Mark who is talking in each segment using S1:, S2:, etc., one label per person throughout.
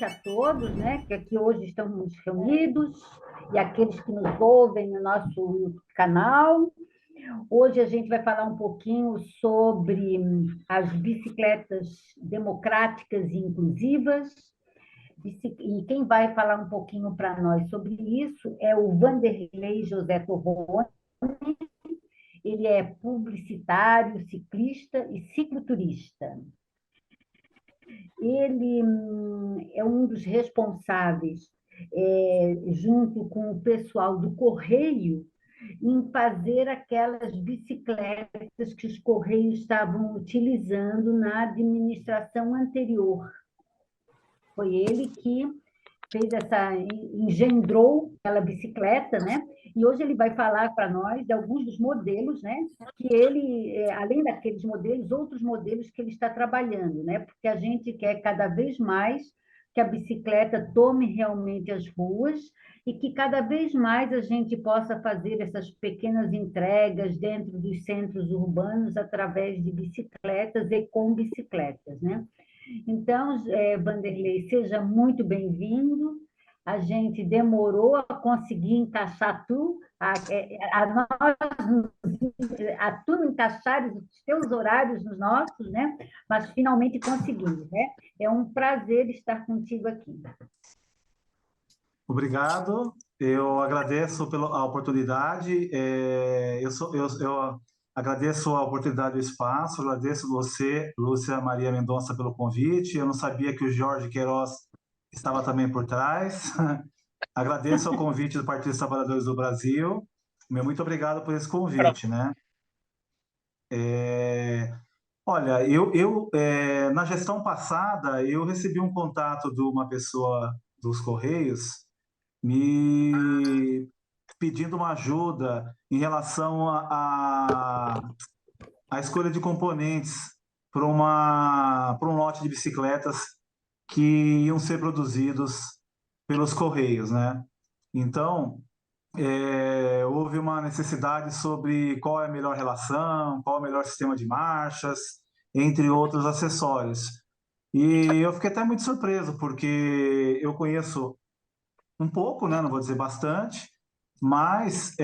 S1: noite a todos, né, que aqui hoje estamos reunidos, e aqueles que nos ouvem no nosso canal. Hoje a gente vai falar um pouquinho sobre as bicicletas democráticas e inclusivas, e quem vai falar um pouquinho para nós sobre isso é o Vanderlei José Torrone. Ele é publicitário, ciclista e cicloturista. Ele é um dos responsáveis, junto com o pessoal do Correio, em fazer aquelas bicicletas que os Correios estavam utilizando na administração anterior. Foi ele que engendrou aquela bicicleta, né? E hoje ele vai falar para nós de alguns dos modelos, né? Que ele, além daqueles modelos, outros modelos que ele está trabalhando, né? Porque a gente quer cada vez mais que a bicicleta tome realmente as ruas e que cada vez mais a gente possa fazer essas pequenas entregas dentro dos centros urbanos através de bicicletas e com bicicletas, né? Então, Vanderlei, seja muito bem-vindo. A gente demorou a conseguir encaixar a tu encaixar os teus horários nos nossos, né? Mas finalmente conseguimos, né? É um prazer estar contigo aqui.
S2: Obrigado, eu agradeço a oportunidade, eu agradeço a oportunidade do espaço, agradeço você, Lúcia Maria Mendonça, pelo convite, eu não sabia que o Jorge Queiroz estava também por trás, agradeço o convite do Partido dos Trabalhadores do Brasil, muito obrigado por esse convite, né? Olha, na gestão passada, eu recebi um contato de uma pessoa dos Correios, me pedindo uma ajuda em relação à escolha de componentes para um lote de bicicletas que iam ser produzidos pelos Correios, né? Então, houve uma necessidade sobre qual é a melhor relação, qual é o melhor sistema de marchas, entre outros acessórios. E eu fiquei até muito surpreso, porque eu conheço um pouco, né? Não vou dizer bastante, mas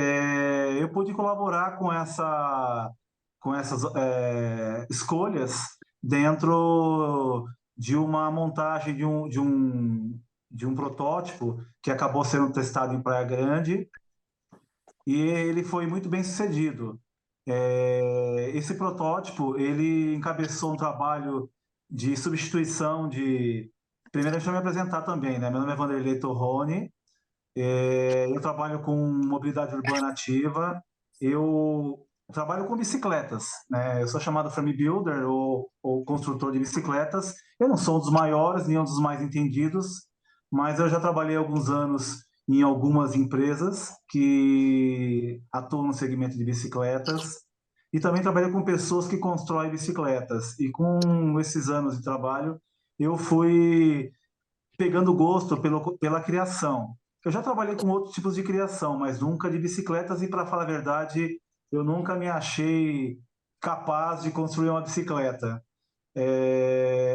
S2: eu pude colaborar com essas escolhas dentro de uma montagem de um protótipo que acabou sendo testado em Praia Grande e ele foi muito bem sucedido. Esse protótipo ele encabeçou um trabalho de substituição de... Primeiro, deixa eu me apresentar também, né? Meu nome é Vanderlei Torrone. Eu trabalho com mobilidade urbana ativa, eu trabalho com bicicletas, né? Eu sou chamado frame builder ou construtor de bicicletas. Eu não sou um dos maiores, nem um dos mais entendidos, mas eu já trabalhei alguns anos em algumas empresas que atuam no segmento de bicicletas e também trabalhei com pessoas que constroem bicicletas. E com esses anos de trabalho, eu fui pegando gosto pela criação. Eu já trabalhei com outros tipos de criação, mas nunca de bicicletas e, para falar a verdade, eu nunca me achei capaz de construir uma bicicleta.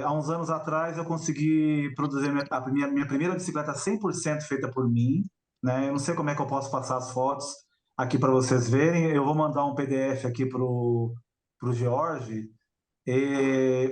S2: Há uns anos atrás eu consegui produzir minha primeira bicicleta 100% feita por mim, né? Eu não sei como é que eu posso passar as fotos aqui para vocês verem, eu vou mandar um PDF aqui para o George.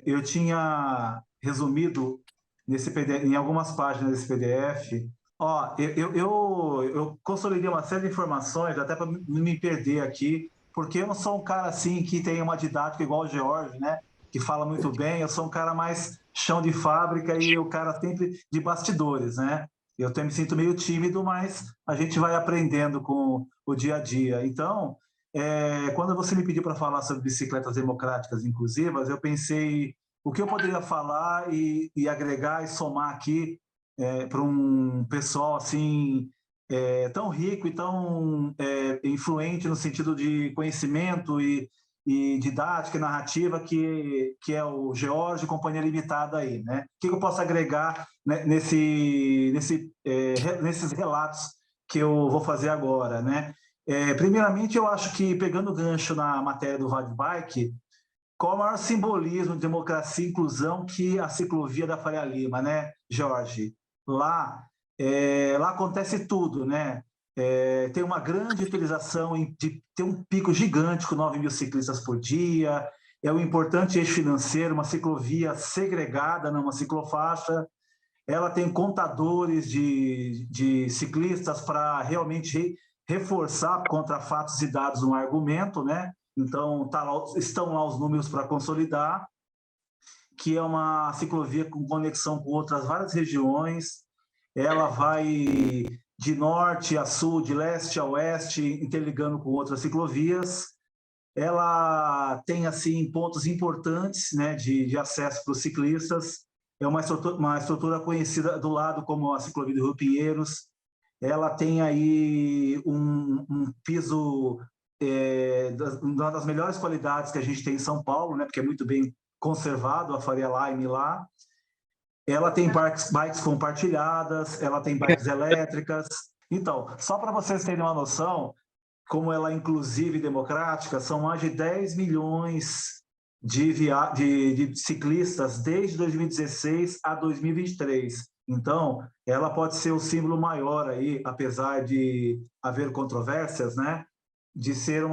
S2: Eu tinha resumido nesse PDF, em algumas páginas desse PDF. Ó, eu consolidei uma série de informações, até para não me perder aqui, porque eu não sou um cara assim que tem uma didática igual o George, né? Que fala muito bem, eu sou um cara mais chão de fábrica e o cara sempre de bastidores, né? Eu me sinto meio tímido, mas a gente vai aprendendo com o dia a dia. Então, quando você me pediu para falar sobre bicicletas democráticas inclusivas, eu pensei o que eu poderia falar e agregar e somar aqui para um pessoal assim tão rico e tão influente no sentido de conhecimento e didática e narrativa que é o George e Companhia Limitada aí, né? O que eu posso agregar, né, nesses relatos que eu vou fazer agora, né? Primeiramente, eu acho que, pegando o gancho na matéria do Road Bike, qual o maior simbolismo de democracia e inclusão que a ciclovia da Faria Lima, né, Jorge? lá acontece tudo, né? Tem uma grande utilização, tem um pico gigante com 9 mil ciclistas por dia, é um importante eixo financeiro, uma ciclovia segregada, não uma ciclofaixa. Ela tem contadores de ciclistas para realmente reforçar contra fatos e dados um argumento, né? Então, estão lá os números para consolidar, que é uma ciclovia com conexão com outras várias regiões. Ela vai de norte a sul, de leste a oeste, interligando com outras ciclovias. Ela tem assim pontos importantes, né, de acesso para os ciclistas. É uma estrutura conhecida do lado como a ciclovia do Rio Pinheiros. Ela tem aí um piso uma das melhores qualidades que a gente tem em São Paulo, né, porque é muito bem conservado a Faria Lime lá. Ela tem bikes compartilhadas, ela tem bikes elétricas. Então, só para vocês terem uma noção, como ela é inclusiva e democrática, são mais de 10 milhões de ciclistas desde 2016 a 2023. Então, ela pode ser o símbolo maior aí, apesar de haver controvérsias, né, de ser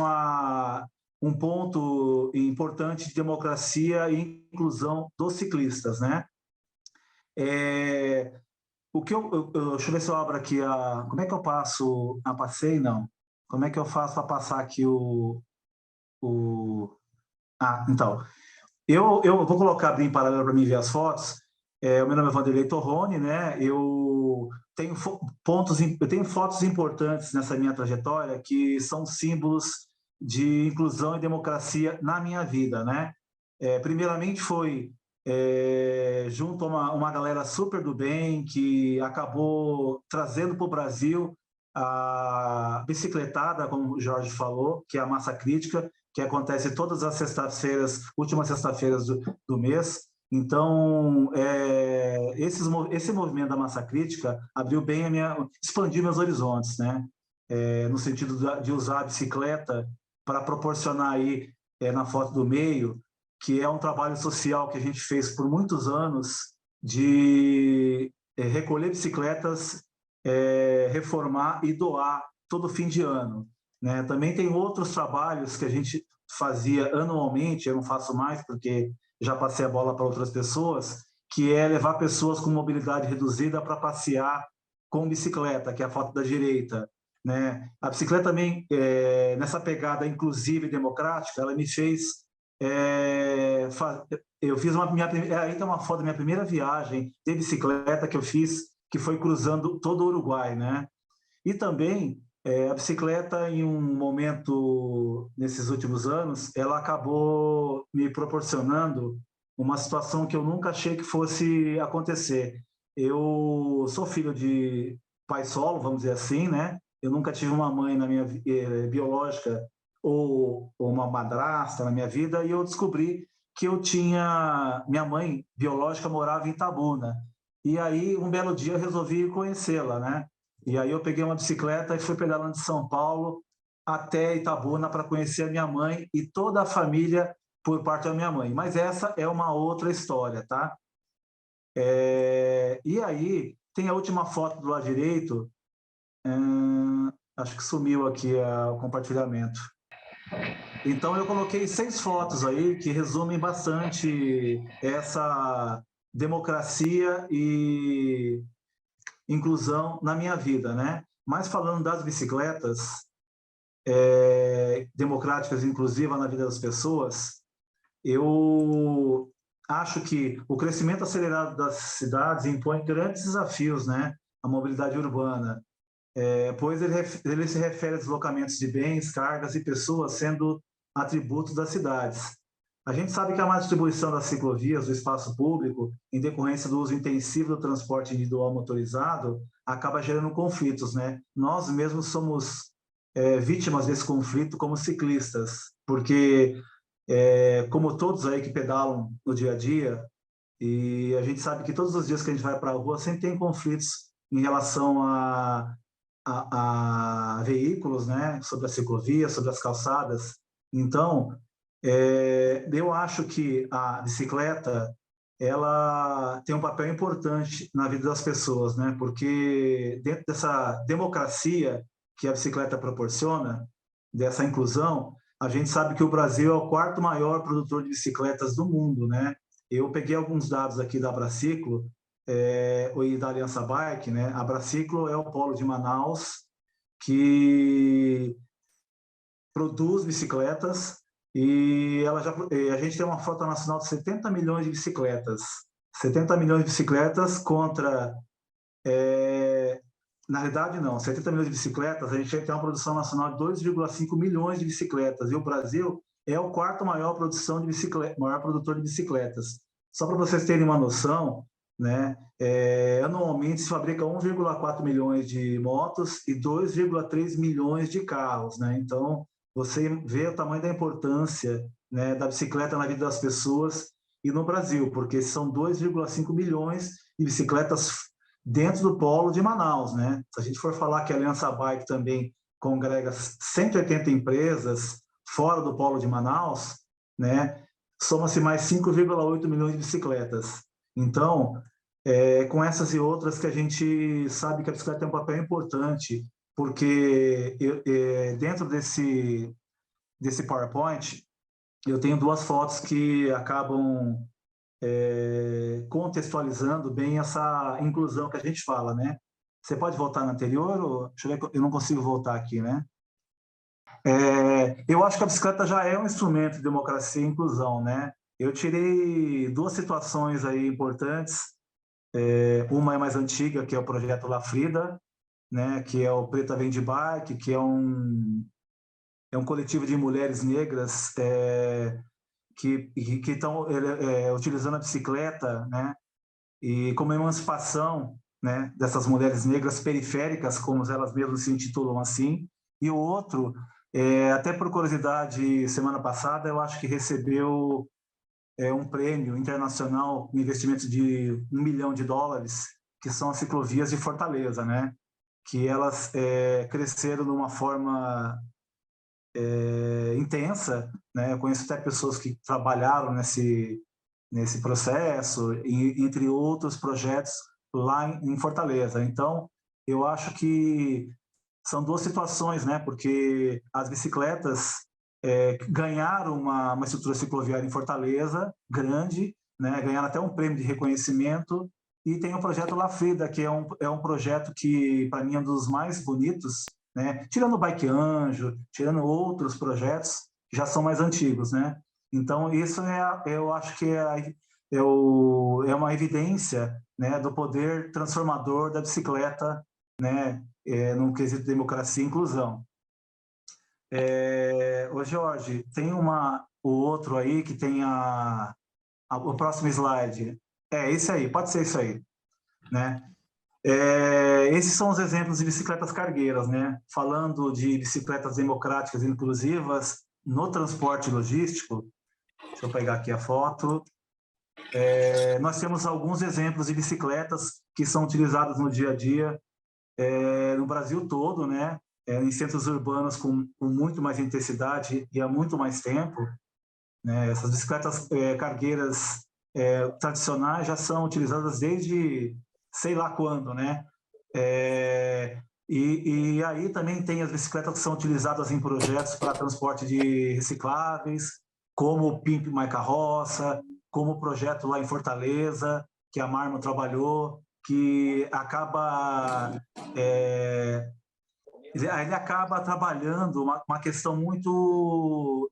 S2: um ponto importante de democracia e inclusão dos ciclistas, né? Deixa eu ver se eu abro aqui como é que eu passo a passeio? Não. Como é que eu faço para passar aqui então. Eu vou colocar bem em paralelo para mim ver as fotos. O meu nome é Vanderlei Torrone, né? Eu tenho fotos importantes nessa minha trajetória que são símbolos de inclusão e democracia na minha vida, né? Primeiramente foi junto a uma galera super do bem que acabou trazendo para o Brasil a bicicletada, como o Jorge falou, que é a massa crítica, que acontece todas as sextas-feiras, últimas sextas-feiras do mês. Então, esse movimento da massa crítica abriu bem expandiu meus horizontes, né? No sentido de usar a bicicleta para proporcionar aí, na foto do meio, que é um trabalho social que a gente fez por muitos anos de recolher bicicletas, reformar e doar todo fim de ano, né? Também tem outros trabalhos que a gente fazia anualmente, eu não faço mais porque já passei a bola para outras pessoas, que é levar pessoas com mobilidade reduzida para passear com bicicleta, que é a foto da direita, né? A bicicleta também, nessa pegada inclusiva e democrática, ela me fez eu fiz aí tem uma foto da minha primeira viagem de bicicleta que eu fiz, que foi cruzando todo o Uruguai, né? E também a bicicleta, em um momento nesses últimos anos, ela acabou me proporcionando uma situação que eu nunca achei que fosse acontecer. Eu sou filho de pai solo, vamos dizer assim, né? Eu nunca tive uma mãe na minha biológica ou uma madrasta na minha vida, e eu descobri que minha mãe biológica morava em Itabuna. E aí, um belo dia, eu resolvi conhecê-la, né? E aí eu peguei uma bicicleta e fui pedalando de São Paulo até Itabuna para conhecer a minha mãe e toda a família por parte da minha mãe. Mas essa é uma outra história, tá? E aí, tem a última foto do lado direito. Acho que sumiu aqui o compartilhamento. Então, eu coloquei 6 fotos aí que resumem bastante essa democracia e inclusão na minha vida, né? Mas falando das bicicletas democráticas e inclusivas na vida das pessoas, eu acho que o crescimento acelerado das cidades impõe grandes desafios, né? A mobilidade urbana, pois ele se refere a deslocamentos de bens, cargas e pessoas sendo atributos das cidades. A gente sabe que a má distribuição das ciclovias do espaço público, em decorrência do uso intensivo do transporte individual motorizado, acaba gerando conflitos, né? Nós mesmos somos vítimas desse conflito como ciclistas, porque, como todos aí que pedalam no dia a dia, e a gente sabe que todos os dias que a gente vai para a rua sempre tem conflitos em relação a veículos, né? Sobre a ciclovia, sobre as calçadas. Então, eu acho que a bicicleta ela tem um papel importante na vida das pessoas, né? Porque dentro dessa democracia que a bicicleta proporciona, dessa inclusão, a gente sabe que o Brasil é o quarto maior produtor de bicicletas do mundo, né? Eu peguei alguns dados aqui da Abraciclo e da Aliança Bike, né? A Abraciclo é o polo de Manaus que produz bicicletas e a gente tem uma frota nacional de 70 milhões de bicicletas. 70 milhões de bicicletas contra... na realidade, não. 70 milhões de bicicletas, a gente tem uma produção nacional de 2,5 milhões de bicicletas. E o Brasil é o quarto maior produtor de bicicletas. Só para vocês terem uma noção, né, anualmente se fabrica 1,4 milhões de motos e 2,3 milhões de carros, né? Então, você vê o tamanho da importância, né, da bicicleta na vida das pessoas e no Brasil, porque são 2,5 milhões de bicicletas dentro do polo de Manaus, né? Se a gente for falar que a Aliança Bike também congrega 180 empresas fora do polo de Manaus, né? Soma-se mais 5,8 milhões de bicicletas. Então, com essas e outras que a gente sabe que a bicicleta tem um papel importante, porque dentro desse PowerPoint eu tenho duas fotos que acabam contextualizando bem essa inclusão que a gente fala, né? Você pode voltar na anterior? Ou... Deixa eu ver, eu não consigo voltar aqui, né? Eu acho que a bicicleta já é um instrumento de democracia e inclusão, né? Eu tirei duas situações aí importantes. Uma é mais antiga, que é o projeto La Frida, né? Que é o Preta Vem de Bike, que é um coletivo de mulheres negras que estão utilizando a bicicleta, né? E como emancipação, né, dessas mulheres negras periféricas, como elas mesmas se intitulam assim. E o outro, até por curiosidade, semana passada, eu acho que recebeu um prêmio internacional, um investimento de US$ 1 milhão, que são as ciclovias de Fortaleza, né? Que elas cresceram de uma forma intensa, né? Eu conheço até pessoas que trabalharam nesse processo, entre outros projetos lá em Fortaleza. Então, eu acho que são duas situações, né? Porque as bicicletas ganharam uma estrutura cicloviária em Fortaleza, grande, né? Ganharam até um prêmio de reconhecimento, e tem o projeto La Frida, que é um projeto que, para mim, é um dos mais bonitos, né? Tirando o Bike Anjo, tirando outros projetos que já são mais antigos, né? Então, isso eu acho que é uma evidência, né, do poder transformador da bicicleta, né, no quesito de democracia e inclusão. Ô Jorge, tem o outro aí que tem o próximo slide. Esse aí, pode ser isso aí, né? Esses são os exemplos de bicicletas cargueiras, né? Falando de bicicletas democráticas e inclusivas no transporte logístico. Deixa eu pegar aqui a foto. Nós temos alguns exemplos de bicicletas que são utilizadas no dia a dia no Brasil todo, né? Em centros urbanos com muito mais intensidade e há muito mais tempo, né? Essas bicicletas cargueiras tradicionais já são utilizadas desde sei lá quando, né? E aí também tem as bicicletas que são utilizadas em projetos para transporte de recicláveis, como o Pimp My Carroça, como o projeto lá em Fortaleza, que a Marmo trabalhou, que ele acaba trabalhando uma questão muito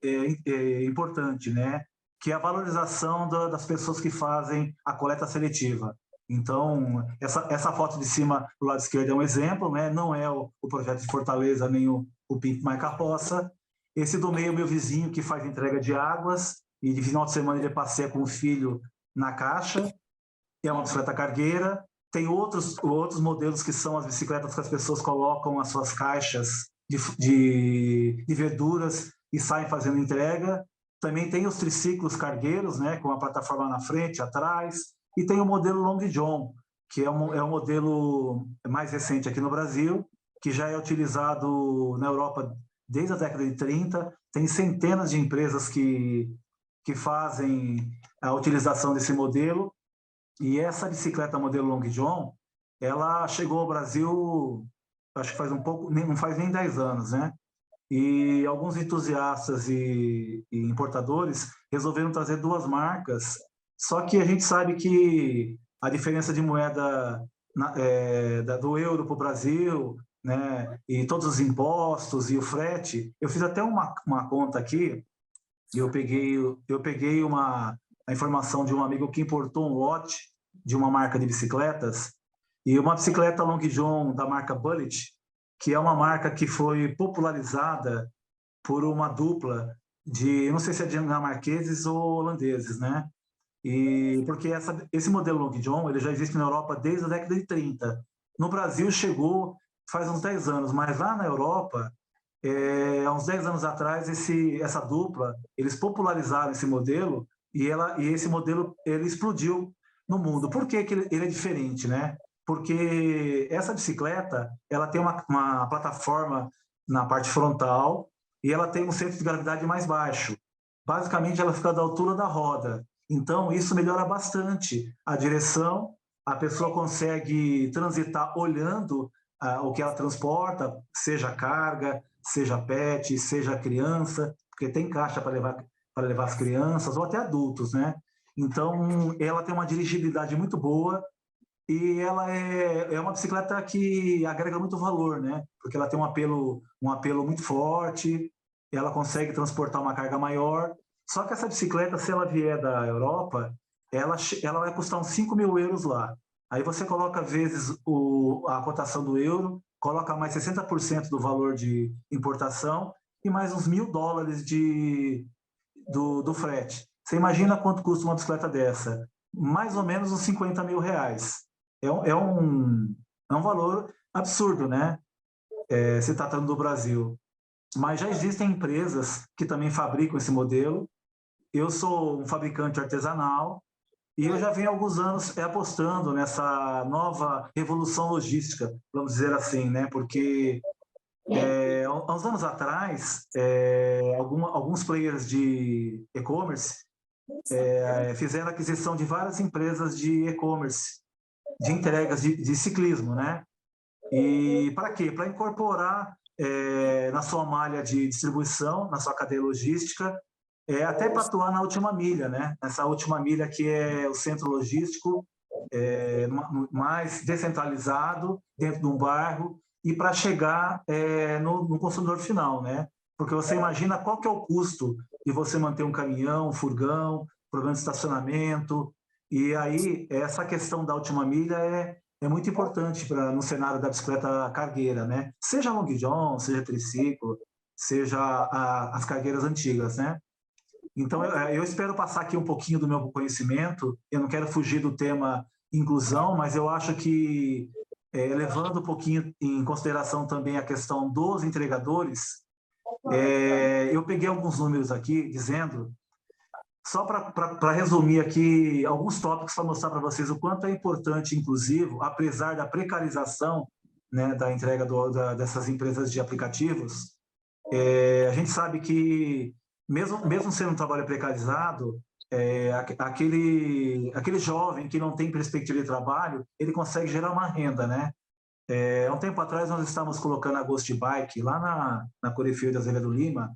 S2: importante, né? Que é a valorização das pessoas que fazem a coleta seletiva. Então, essa foto de cima do lado esquerdo é um exemplo, né? Não é o projeto de Fortaleza, nem o Pimp My Carroça. Esse do meio, meu vizinho, que faz entrega de águas, e de final de semana ele passeia com o filho na caixa, é uma bicicleta cargueira. Tem outros modelos que são as bicicletas que as pessoas colocam as suas caixas de verduras e saem fazendo entrega. Também tem os triciclos cargueiros, né, com a plataforma na frente, atrás. E tem o modelo Long John, que é um modelo mais recente aqui no Brasil, que já é utilizado na Europa desde a década de 30. Tem centenas de empresas que fazem a utilização desse modelo, E essa bicicleta modelo Long John, ela chegou ao Brasil, acho que faz um pouco, não faz nem 10 anos, né? E alguns entusiastas e importadores resolveram trazer duas marcas, só que a gente sabe que a diferença de moeda do euro para o Brasil, né, e todos os impostos e o frete, eu fiz até uma conta aqui, e eu peguei a informação de um amigo que importou um lote de uma marca de bicicletas, e uma bicicleta Long John da marca Bullet, que é uma marca que foi popularizada por uma dupla de, não sei se é dinamarqueses ou holandeses, né? E porque esse modelo Long John, ele já existe na Europa desde a década de 30. No Brasil chegou faz uns 10 anos, mas lá na Europa, há uns 10 anos atrás, essa dupla, eles popularizaram esse modelo e esse modelo ele explodiu no mundo. Por que ele é diferente, né? Porque essa bicicleta, ela tem uma plataforma na parte frontal e ela tem um centro de gravidade mais baixo. Basicamente, ela fica da altura da roda. Então, isso melhora bastante a direção, a pessoa consegue transitar olhando o que ela transporta, seja carga, seja pet, seja criança, porque tem caixa para levar as crianças ou até adultos, né? Então, ela tem uma dirigibilidade muito boa e ela é uma bicicleta que agrega muito valor, né? Porque ela tem um apelo muito forte, ela consegue transportar uma carga maior. Só que essa bicicleta, se ela vier da Europa, ela vai custar uns 5.000 euros lá. Aí você coloca vezes a cotação do euro, coloca mais 60% do valor de importação e mais uns US$ 1.000 do frete. Você imagina quanto custa uma bicicleta dessa? Mais ou menos uns 50 mil reais. É um valor absurdo, né? Se tratando do Brasil. Mas já existem empresas que também fabricam esse modelo. Eu sou um fabricante artesanal e eu já venho há alguns anos apostando nessa nova revolução logística, vamos dizer assim, né? Porque há uns anos atrás, alguns players de e-commerce fizeram aquisição de várias empresas de e-commerce, de entregas de ciclismo, né? E para quê? Para incorporar na sua malha de distribuição, na sua cadeia logística, até para atuar na última milha, né? Essa última milha que é o centro logístico mais descentralizado dentro de um bairro e para chegar no consumidor final, né? Porque você imagina qual que é o custo de você manter um caminhão, um furgão, programa de estacionamento, e aí essa questão da última milha é muito importante no cenário da bicicleta cargueira, né? Seja long john, seja triciclo, seja as cargueiras antigas, né? Então, eu espero passar aqui um pouquinho do meu conhecimento. Eu não quero fugir do tema inclusão, mas eu acho que, levando um pouquinho em consideração também a questão dos entregadores, eu peguei alguns números aqui dizendo, só para resumir aqui alguns tópicos para mostrar para vocês o quanto é importante inclusivo, apesar da precarização, né, da entrega dessas empresas de aplicativos. A gente sabe que, mesmo sendo um trabalho precarizado, aquele jovem que não tem perspectiva de trabalho, ele consegue gerar uma renda, né? Há um tempo atrás, nós estávamos colocando a Ghost Bike lá na Corifeu de Azevedo Lima.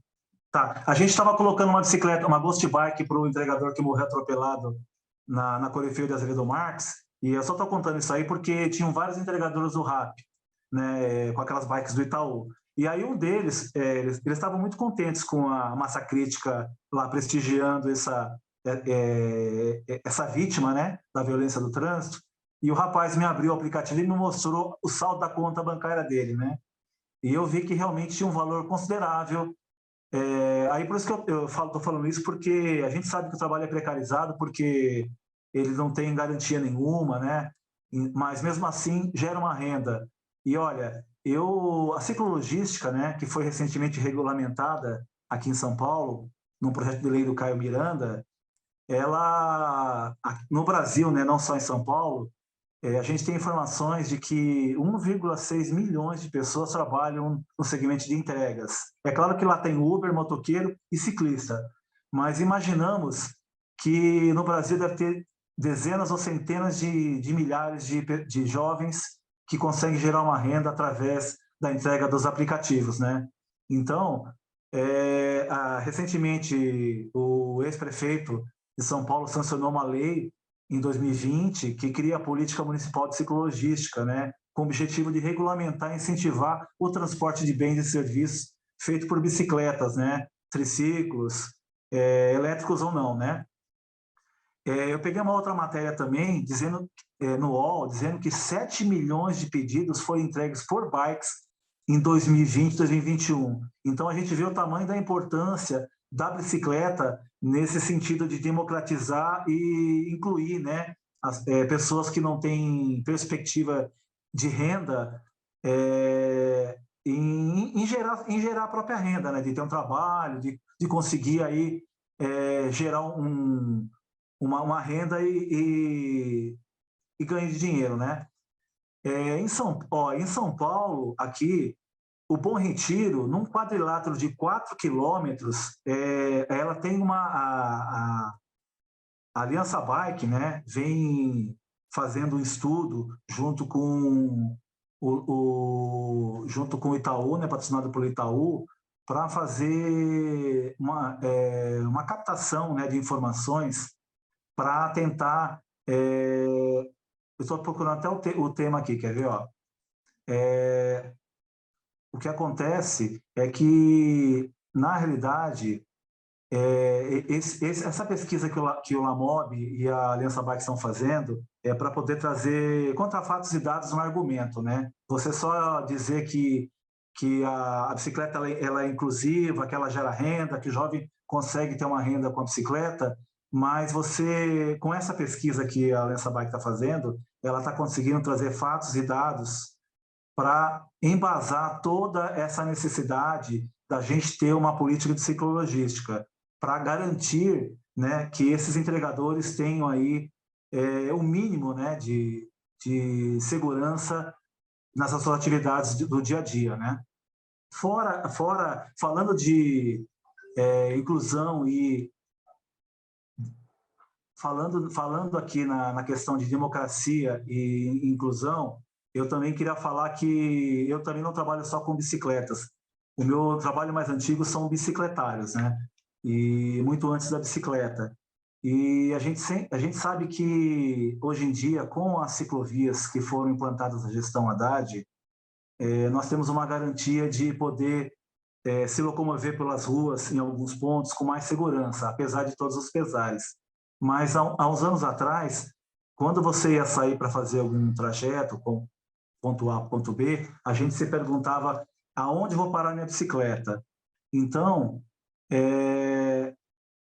S2: Tá, a gente estava colocando uma bicicleta, uma Ghost Bike para o entregador que morreu atropelado na Corifeu de Azevedo Marques, e eu só estou contando isso aí porque tinham vários entregadores do Rappi, né, com aquelas bikes do Itaú. E aí um deles, eles estavam muito contentes com a massa crítica lá prestigiando essa vítima, né, da violência do trânsito, e o rapaz me abriu o aplicativo e me mostrou o saldo da conta bancária dele, né? E eu vi que realmente tinha um valor considerável. Aí por isso que eu estou falando isso, porque a gente sabe que o trabalho é precarizado, porque ele não tem garantia nenhuma, né? Mas mesmo assim gera uma renda. E olha, a ciclologística, né, que foi recentemente regulamentada aqui em São Paulo, num projeto de lei do Caio Miranda, ela, no Brasil, né, não só em São Paulo, a gente tem informações de que 1,6 milhões de pessoas trabalham no segmento de entregas. É claro que lá tem Uber, motoqueiro e ciclista, mas imaginamos que no Brasil deve ter dezenas ou centenas de milhares de jovens que conseguem gerar uma renda através da entrega dos aplicativos, né? Então, recentemente, o ex-prefeito de São Paulo sancionou uma lei em 2020 que cria a política municipal de ciclologística, né? Com o objetivo de regulamentar e incentivar o transporte de bens e serviços feito por bicicletas, né? Triciclos, elétricos ou não, né? Eu peguei uma outra matéria também, no UOL, dizendo que 7 milhões de pedidos foram entregues por bikes em 2020 e 2021. Então, a gente vê o tamanho da importância da bicicleta nesse sentido de democratizar e incluir, né, pessoas que não têm perspectiva de renda em gerar a própria renda, né, de ter um trabalho, de conseguir aí, gerar uma renda e ganho de dinheiro, né? Em São Paulo, aqui, o Bom Retiro, num quadrilátero de 4 quilômetros, ela tem a Aliança Bike, né? Vem fazendo um estudo junto com junto com o Itaú, né? Patrocinado pelo Itaú, para fazer uma captação, né, de informações para tentar. Eu estou procurando até o tema aqui, quer ver? Ó? O que acontece é que, na realidade, essa pesquisa que o Lamob e a Aliança Bike estão fazendo é para poder trazer contrafatos e dados no argumento, né? Você só dizer que a bicicleta ela é inclusiva, que ela gera renda, que o jovem consegue ter uma renda com a bicicleta, mas você, com essa pesquisa que a Aliança Bike está fazendo, ela está conseguindo trazer fatos e dados para embasar toda essa necessidade da gente ter uma política de ciclologística, para garantir, né, que esses entregadores tenham aí o mínimo, né, de segurança nas suas atividades do dia a dia, né? Falando de inclusão e falando aqui na questão de democracia e inclusão, eu também queria falar que eu também não trabalho só com bicicletas. O meu trabalho mais antigo são bicicletários, né? E muito antes da bicicleta. E a gente sabe que, hoje em dia, com as ciclovias que foram implantadas na gestão Haddad, nós temos uma garantia de poder se locomover pelas ruas, em alguns pontos, com mais segurança, apesar de todos os pesares. Mas, há uns anos atrás, quando você ia sair para fazer algum trajeto, com ponto A, ponto B, a gente se perguntava aonde vou parar minha bicicleta. Então,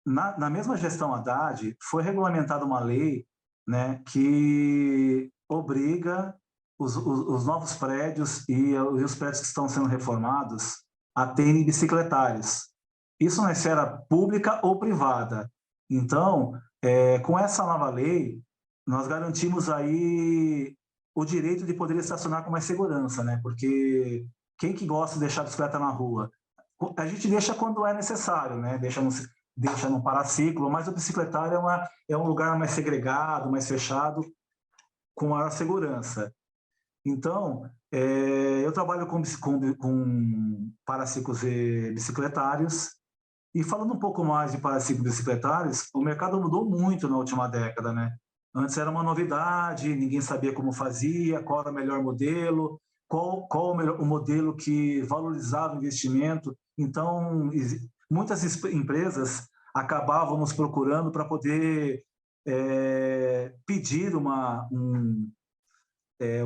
S2: na mesma gestão Haddad, foi regulamentada uma lei, né, que obriga os novos prédios e os prédios que estão sendo reformados a terem bicicletários. Isso na esfera pública ou privada. Então, com essa nova lei, nós garantimos aí o direito de poder estacionar com mais segurança, né? Porque quem que gosta de deixar a bicicleta na rua? A gente deixa quando é necessário, né? Deixa no paraciclo, mas o bicicletário é um lugar mais segregado, mais fechado, com maior segurança. Então, eu trabalho com paraciclos e bicicletários, e falando um pouco mais de paraciclos e bicicletários, o mercado mudou muito na última década, né? Antes era uma novidade, ninguém sabia como fazia, qual era o melhor modelo, qual o modelo que valorizava o investimento. Então, muitas empresas acabavam nos procurando para poder pedir um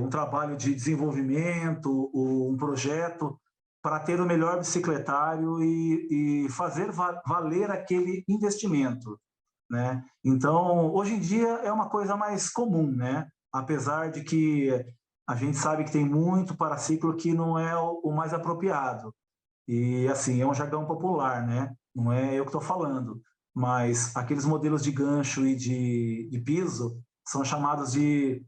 S2: trabalho de desenvolvimento, um projeto para ter o melhor bicicletário e fazer valer aquele investimento, né? Então, hoje em dia é uma coisa mais comum, né? Apesar de que a gente sabe que tem muito paraciclo que não é o mais apropriado. E, assim, é um jargão popular, né? Não é eu que estou falando. Mas aqueles modelos de gancho e de piso são chamados de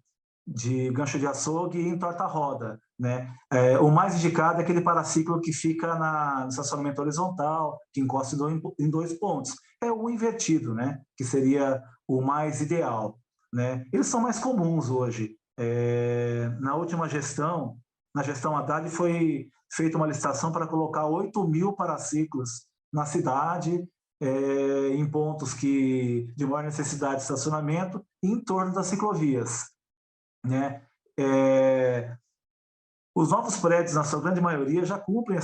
S2: gancho de açougue e entorta-roda, né? O mais indicado é aquele paraciclo que fica no estacionamento horizontal, que encosta em dois pontos. É o invertido, né? Que seria o mais ideal, né? Eles são mais comuns hoje. Na última gestão, na gestão Haddad, foi feita uma licitação para colocar 8.000 paraciclos na cidade, em pontos de maior necessidade de estacionamento, e em torno das ciclovias, né? Os novos prédios, na sua grande maioria, já cumprem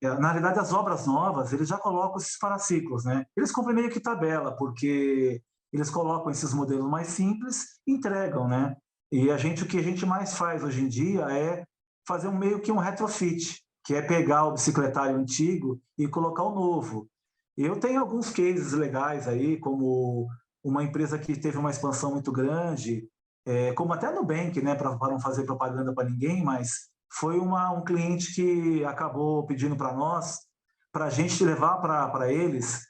S2: na realidade, as obras novas, eles já colocam esses paraciclos, né? Eles cumprem meio que tabela, porque eles colocam esses modelos mais simples e entregam, né? E o que a gente mais faz hoje em dia é fazer meio que um retrofit, que é pegar o bicicletário antigo e colocar o novo. Eu tenho alguns cases legais aí, como uma empresa que teve uma expansão muito grande, como até a Nubank, né, para não fazer propaganda para ninguém, mas foi um cliente que acabou pedindo para nós, para a gente levar para eles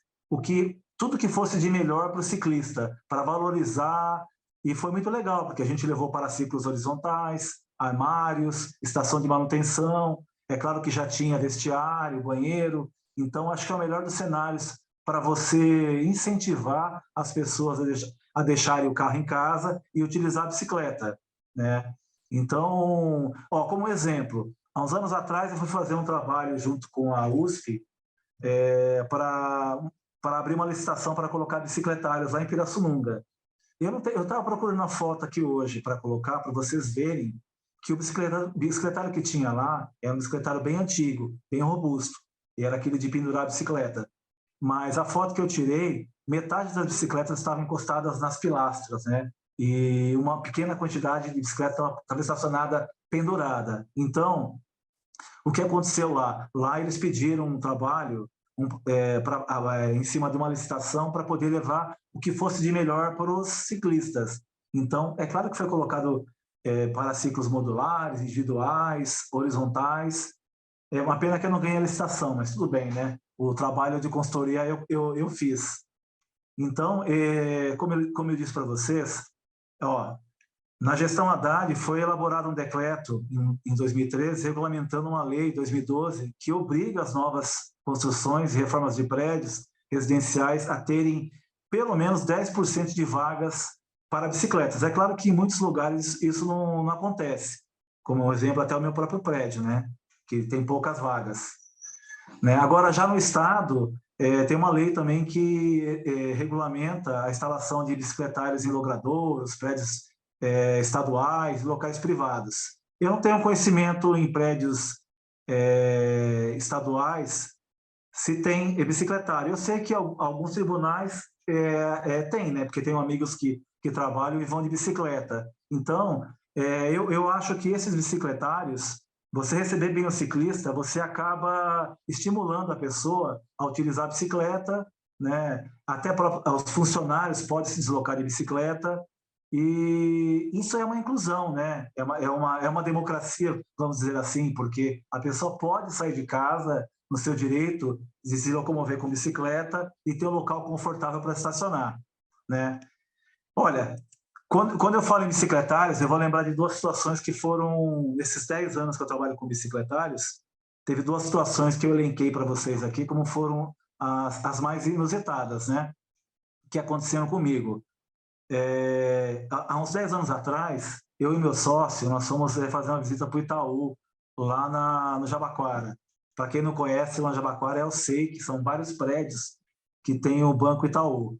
S2: tudo que fosse de melhor para o ciclista, para valorizar, e foi muito legal, porque a gente levou para ciclos horizontais, armários, estação de manutenção, é claro que já tinha vestiário, banheiro, então acho que é o melhor dos cenários para você incentivar as pessoas a deixarem o carro em casa e utilizar a bicicleta, né? Então, como exemplo, há uns anos atrás eu fui fazer um trabalho junto com a USP para abrir uma licitação para colocar bicicletários lá em Pirassununga. Eu estava procurando uma foto aqui hoje para colocar, para vocês verem que o bicicletário que tinha lá era um bicicletário bem antigo, bem robusto, e era aquele de pendurar a bicicleta. Mas a foto que eu tirei, metade das bicicletas estavam encostadas nas pilastras, né? E uma pequena quantidade de bicicleta estava estacionada pendurada. Então, o que aconteceu lá? Lá eles pediram um trabalho em cima de uma licitação para poder levar o que fosse de melhor para os ciclistas. Então, é claro que foi colocado para ciclos modulares, individuais, horizontais. É uma pena que eu não ganhei a licitação, mas tudo bem, né? O trabalho de consultoria eu fiz. Então, como eu disse para vocês, na gestão Haddad foi elaborado um decreto em 2013, regulamentando uma lei em 2012 que obriga as novas construções e reformas de prédios residenciais a terem pelo menos 10% de vagas para bicicletas. É claro que em muitos lugares isso não acontece, como um exemplo até o meu próprio prédio, né? Que tem poucas vagas, né? Agora, já no Estado, tem uma lei também que regulamenta a instalação de bicicletários em logradouros, prédios estaduais, locais privados. Eu não tenho conhecimento em prédios estaduais se tem bicicletário. Eu sei que alguns tribunais têm, né? Porque tenho amigos que trabalham e vão de bicicleta. Então, eu acho que esses bicicletários, você receber bem o ciclista, você acaba estimulando a pessoa a utilizar a bicicleta, né? Até os funcionários podem se deslocar de bicicleta, e isso é uma inclusão, né? É uma democracia, vamos dizer assim, porque a pessoa pode sair de casa no seu direito de se locomover com bicicleta e ter um local confortável para estacionar, né? Olha, quando eu falo em bicicletários, eu vou lembrar de duas situações que foram, nesses 10 anos que eu trabalho com bicicletários, teve duas situações que eu elenquei para vocês aqui, como foram as mais inusitadas, né? Que aconteceram comigo. Há uns 10 anos atrás, eu e meu sócio, nós fomos fazer uma visita para o Itaú, lá no Jabaquara. Para quem não conhece, lá no Jabaquara é o SEI, que são vários prédios que tem o Banco Itaú.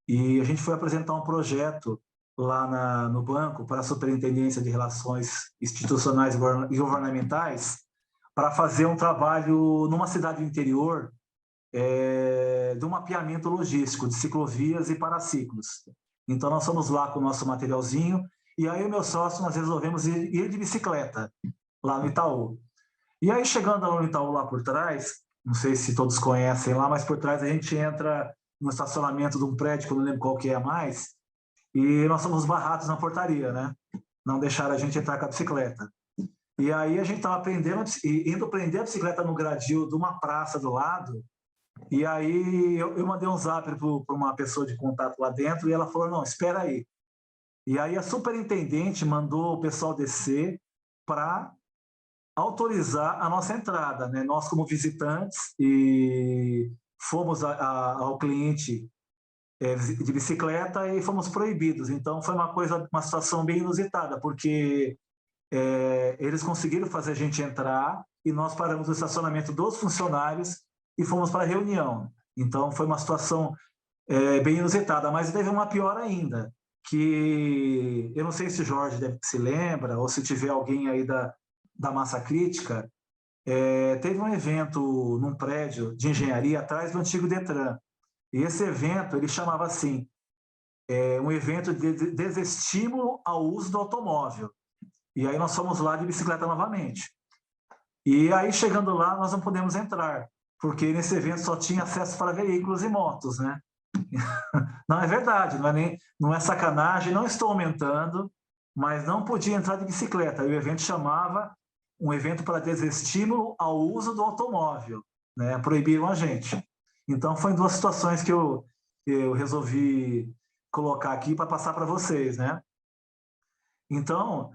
S2: E a gente foi apresentar um projeto lá no banco para a Superintendência de Relações Institucionais e Governamentais para fazer um trabalho numa cidade do interior de um mapeamento logístico de ciclovias e paraciclos. Então, nós fomos lá com o nosso materialzinho e aí o meu sócio, nós resolvemos ir de bicicleta lá no Itaú. E aí, chegando lá no Itaú, lá por trás, não sei se todos conhecem lá, mas por trás a gente entra no estacionamento de um prédio, que eu não lembro qual que é mais, e nós fomos barrados na portaria, né? Não deixaram a gente entrar com a bicicleta. E aí a gente estava indo prender a bicicleta no gradil de uma praça do lado, e aí eu mandei um zap para uma pessoa de contato lá dentro, e ela falou, não, espera aí. E aí a superintendente mandou o pessoal descer para autorizar a nossa entrada, né? Nós, como visitantes, e fomos ao cliente de bicicleta e fomos proibidos. Então foi uma situação bem inusitada, porque eles conseguiram fazer a gente entrar e nós paramos o estacionamento dos funcionários e fomos para a reunião. Então foi uma situação bem inusitada, mas teve uma pior ainda, que eu não sei se o Jorge se lembra ou se tiver alguém aí da massa crítica. Teve um evento num prédio de engenharia atrás do antigo Detran. E esse evento, ele chamava assim, um evento de desestímulo ao uso do automóvel. E aí nós fomos lá de bicicleta novamente. E aí, chegando lá, nós não podemos entrar, porque nesse evento só tinha acesso para veículos e motos, né? Não é verdade, não é sacanagem, não estou aumentando, mas não podia entrar de bicicleta. E o evento chamava um evento para desestímulo ao uso do automóvel, né? Proibiram a gente. Então, foi duas situações que eu resolvi colocar aqui para passar para vocês, né? Então,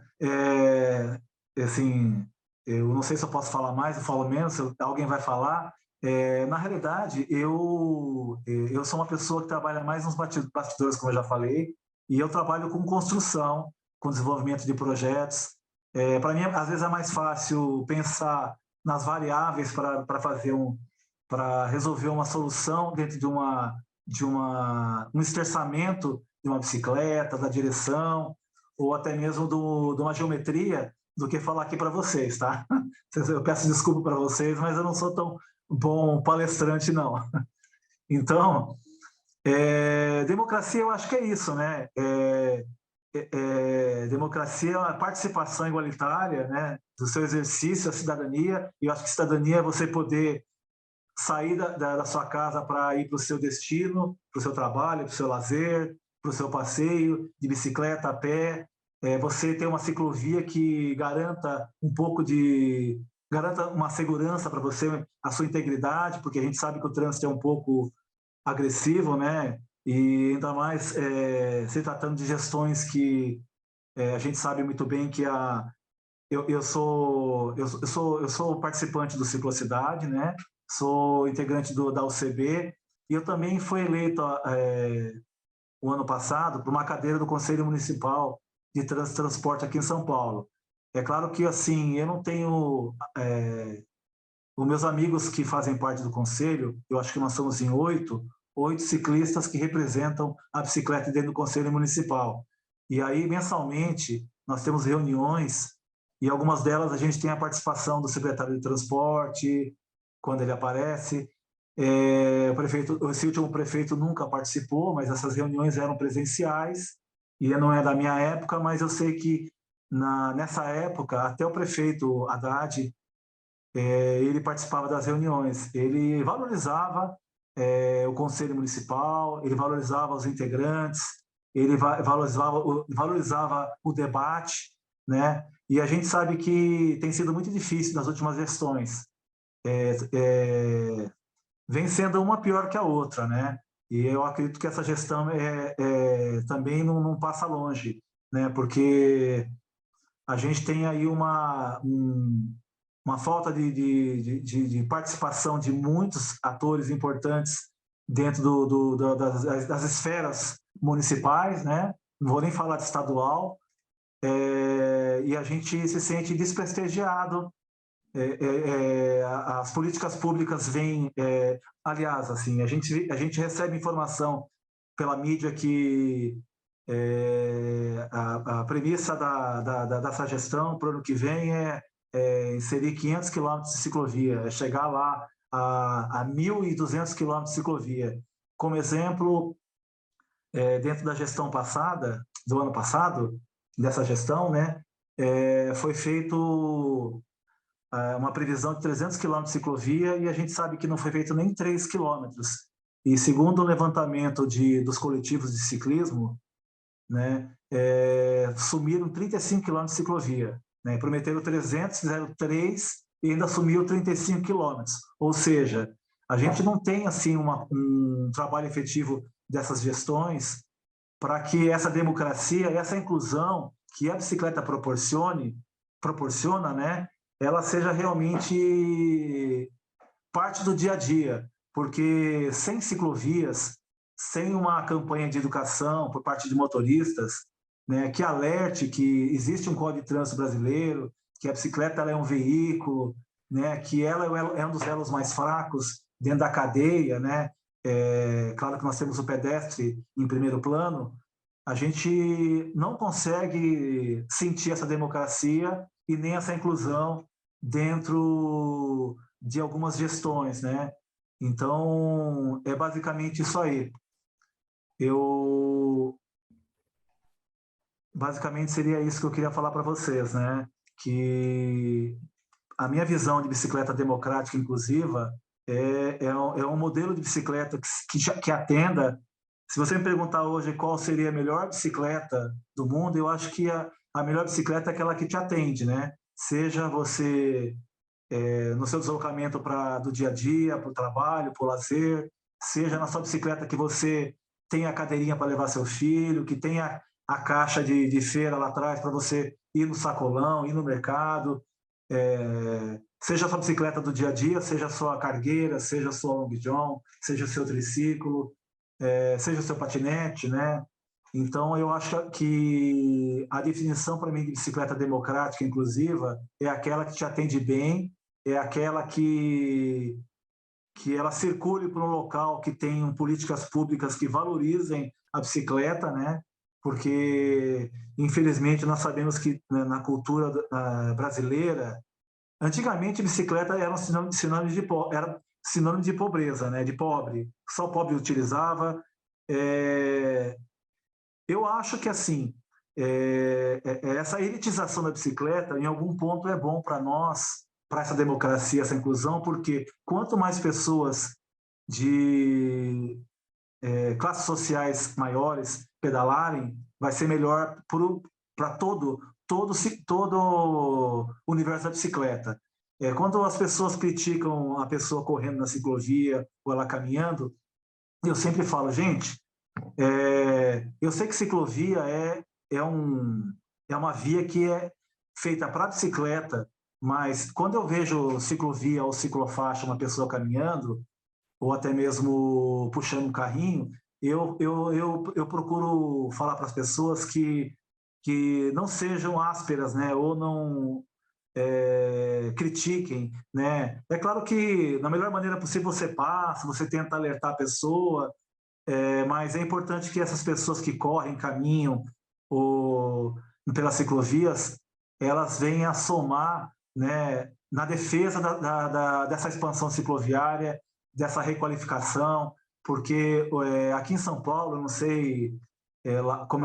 S2: assim, eu não sei se eu posso falar mais, eu falo menos, se alguém vai falar. Na realidade, eu sou uma pessoa que trabalha mais nos bastidores, como eu já falei, e eu trabalho com construção, com desenvolvimento de projetos. Para mim, às vezes é mais fácil pensar nas variáveis para resolver uma solução dentro de um esterçamento de uma bicicleta, da direção, ou até mesmo de uma geometria, do que falar aqui para vocês, tá? Eu peço desculpa para vocês, mas eu não sou tão bom palestrante, não. Então, democracia eu acho que é isso, né? Democracia é uma participação igualitária, né? Do seu exercício, a cidadania, e eu acho que cidadania é você poder sair da sua casa para ir para o seu destino, para o seu trabalho, para o seu lazer, para o seu passeio, de bicicleta, a pé, você ter uma ciclovia que garanta garanta uma segurança para você, a sua integridade, porque a gente sabe que o trânsito é um pouco agressivo, né? E ainda mais se tratando de gestões que a gente sabe muito bem que eu sou participante do Ciclocidade, né? Sou integrante da UCB e eu também fui eleito o ano passado para uma cadeira do Conselho Municipal de Transporte aqui em São Paulo. É claro que assim eu não tenho os meus amigos que fazem parte do conselho. Eu acho que nós somos em oito ciclistas que representam a bicicleta dentro do Conselho Municipal. E aí mensalmente nós temos reuniões e algumas delas a gente tem a participação do secretário de Transporte, quando ele aparece. Esse último prefeito nunca participou, mas essas reuniões eram presenciais, e não é da minha época, mas eu sei que nessa época, até o prefeito Haddad, ele participava das reuniões, ele valorizava o Conselho Municipal, ele valorizava os integrantes, ele valorizava o debate, né? E a gente sabe que tem sido muito difícil nas últimas gestões, vem sendo uma pior que a outra, né? E eu acredito que essa gestão também não passa longe, né? Porque a gente tem aí uma falta de participação de muitos atores importantes dentro das esferas municipais, né? Não vou nem falar de estadual, e a gente se sente desprestigiado. As políticas públicas vêm, aliás, assim, a gente recebe informação pela mídia que a premissa dessa gestão para o ano que vem é inserir 500 quilômetros de ciclovia, é chegar lá a 1.200 quilômetros de ciclovia. Como exemplo, dentro da gestão passada, do ano passado, dessa gestão, né, foi feito uma previsão de 300 quilômetros de ciclovia e a gente sabe que não foi feito nem 3 quilômetros. E segundo o levantamento dos coletivos de ciclismo, né, sumiram 35 quilômetros de ciclovia. Né, prometeram 300, fizeram 3 e ainda sumiu 35 quilômetros. Ou seja, a gente não tem assim um trabalho efetivo dessas gestões para que essa democracia, essa inclusão que a bicicleta proporciona, né, ela seja realmente parte do dia a dia, porque sem ciclovias, sem uma campanha de educação por parte de motoristas, né, que alerte que existe um Código de Trânsito brasileiro, que a bicicleta ela é um veículo, né, que ela é um dos elos mais fracos dentro da cadeia, né? Claro que nós temos o pedestre em primeiro plano, a gente não consegue sentir essa democracia e nem essa inclusão dentro de algumas gestões, né? Então, é basicamente isso aí. Basicamente seria isso que eu queria falar para vocês, né? Que a minha visão de bicicleta democrática inclusiva é um modelo de bicicleta que atenda. Se você me perguntar hoje qual seria a melhor bicicleta do mundo, eu acho que a melhor bicicleta é aquela que te atende, né? Seja você no seu deslocamento do dia a dia, para o trabalho, para o lazer, seja na sua bicicleta que você tem a cadeirinha para levar seu filho, que tenha a caixa de feira lá atrás para você ir no sacolão, ir no mercado, seja a sua bicicleta do dia a dia, seja a sua cargueira, seja a sua long john, seja o seu triciclo, seja o seu patinete, né? Então, eu acho que a definição para mim de bicicleta democrática inclusiva é aquela que te atende bem, é aquela que ela circule por um local que tenham políticas públicas que valorizem a bicicleta, né? Porque, infelizmente, nós sabemos que na cultura brasileira, antigamente bicicleta era era sinônimo de pobreza, né? De pobre. Só pobre utilizava. Eu acho que, assim, essa elitização da bicicleta, em algum ponto, é bom para nós, para essa democracia, essa inclusão, porque quanto mais pessoas de classes sociais maiores pedalarem, vai ser melhor para todo o universo da bicicleta. Quando as pessoas criticam a pessoa correndo na ciclovia ou ela caminhando, eu sempre falo, gente, eu sei que ciclovia é uma via que é feita para bicicleta, mas quando eu vejo ciclovia ou ciclofaixa, uma pessoa caminhando, ou até mesmo puxando um carrinho, eu procuro falar para as pessoas que não sejam ásperas, né? Ou não critiquem, né? É claro que na melhor maneira possível você passa, você tenta alertar a pessoa, mas é importante que essas pessoas que correm, caminham ou pelas ciclovias, elas venham a somar, né, na defesa dessa expansão cicloviária, dessa requalificação, porque aqui em São Paulo, eu não sei